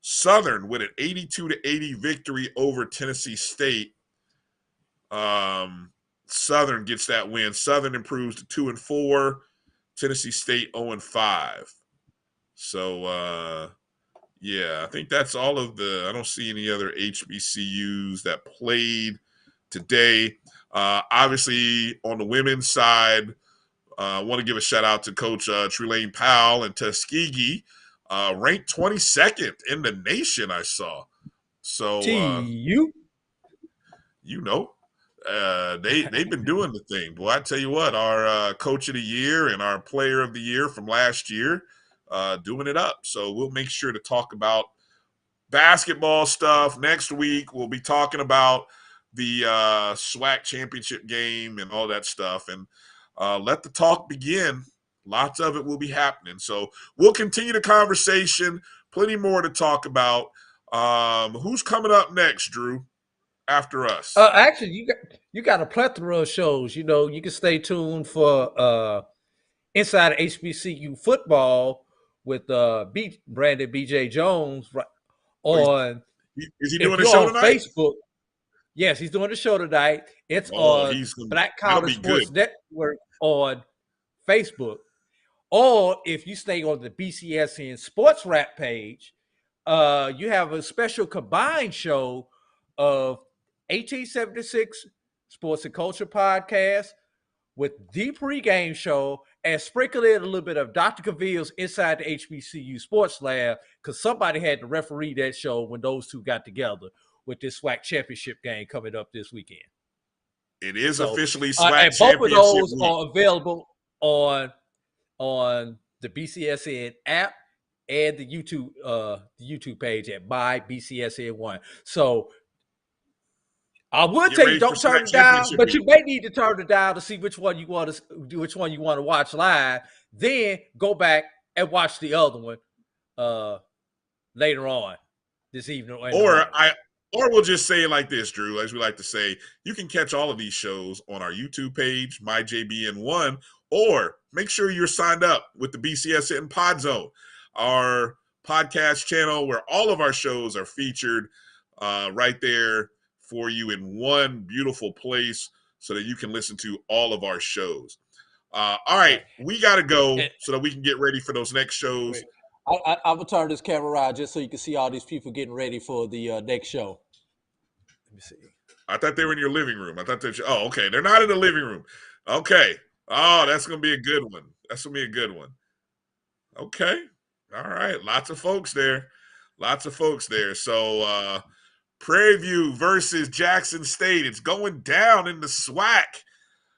Southern with an 82-80 victory over Tennessee State. Southern gets that win. Southern improves to 2-4. Tennessee State 0-5. So, yeah, I think that's all of I don't see any other HBCUs that played today. Obviously, on the women's side, I want to give a shout out to Coach Trelane Powell and Tuskegee, ranked 22nd in the nation, I saw. So, they've been doing the thing. Boy, I tell you what, our Coach of the Year and our Player of the Year from last year, doing it up. So we'll make sure to talk about basketball stuff next week. We'll be talking about the SWAC championship game and all that stuff, and let the talk begin. Lots of it will be happening. So we'll continue the conversation. Plenty more to talk about. Who's coming up next, Drew, after us? Actually, you got a plethora of shows. You know, you can stay tuned for Inside HBCU Football with Brandon BJ Jones on. Is he doing a show tonight? Facebook. Yes, he's doing the show tonight. It's on Black College Sports Network on Facebook. Or if you stay on the BCSN Sports Rap page, you have a special combined show of 1876 Sports and Culture Podcast with the pregame show and sprinkle in a little bit of Dr. Cavill's Inside the HBCU Sports Lab, because somebody had to referee that show when those two got together with this SWAC championship game coming up this weekend. It is officially SWAC championship. And both of those are available on the BCSN app and the YouTube page at My BCSN1. So I would tell you don't turn it down, but you may need to turn it down to see which one you want to watch live. Then go back and watch the other one later on this evening. Or we'll just say it like this, Drew, as we like to say, you can catch all of these shows on our YouTube page, MyJBN1, or make sure you're signed up with the BCSN Pod Zone, our podcast channel where all of our shows are featured right there for you in one beautiful place so that you can listen to all of our shows. All right, we got to go so that we can get ready for those next shows. I will turn this camera around just so you can see all these people getting ready for the next show. Let me see. I thought they were in your living room. Okay. They're not in the living room. Okay. Oh, that's going to be a good one. Okay. All right. Lots of folks there. So, Prairie View versus Jackson State. It's going down in the SWAC.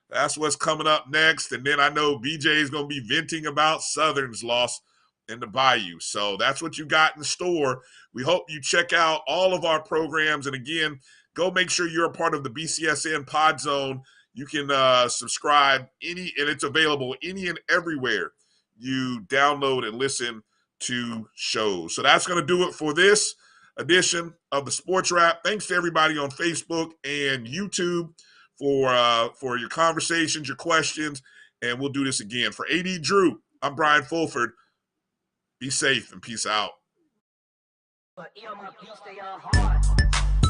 That's what's coming up next. And then I know BJ is going to be venting about Southern's loss in the Bayou. So that's what you got in store. We hope you check out all of our programs. And again, go make sure you're a part of the BCSN Pod Zone. You can subscribe and it's available any and everywhere you download and listen to shows. So that's going to do it for this edition of the Sports Wrap. Thanks to everybody on Facebook and YouTube for your conversations, your questions, and we'll do this again. For AD Drew, I'm Brian Fulford. Be safe and peace out. But earmuff, you stay on hard.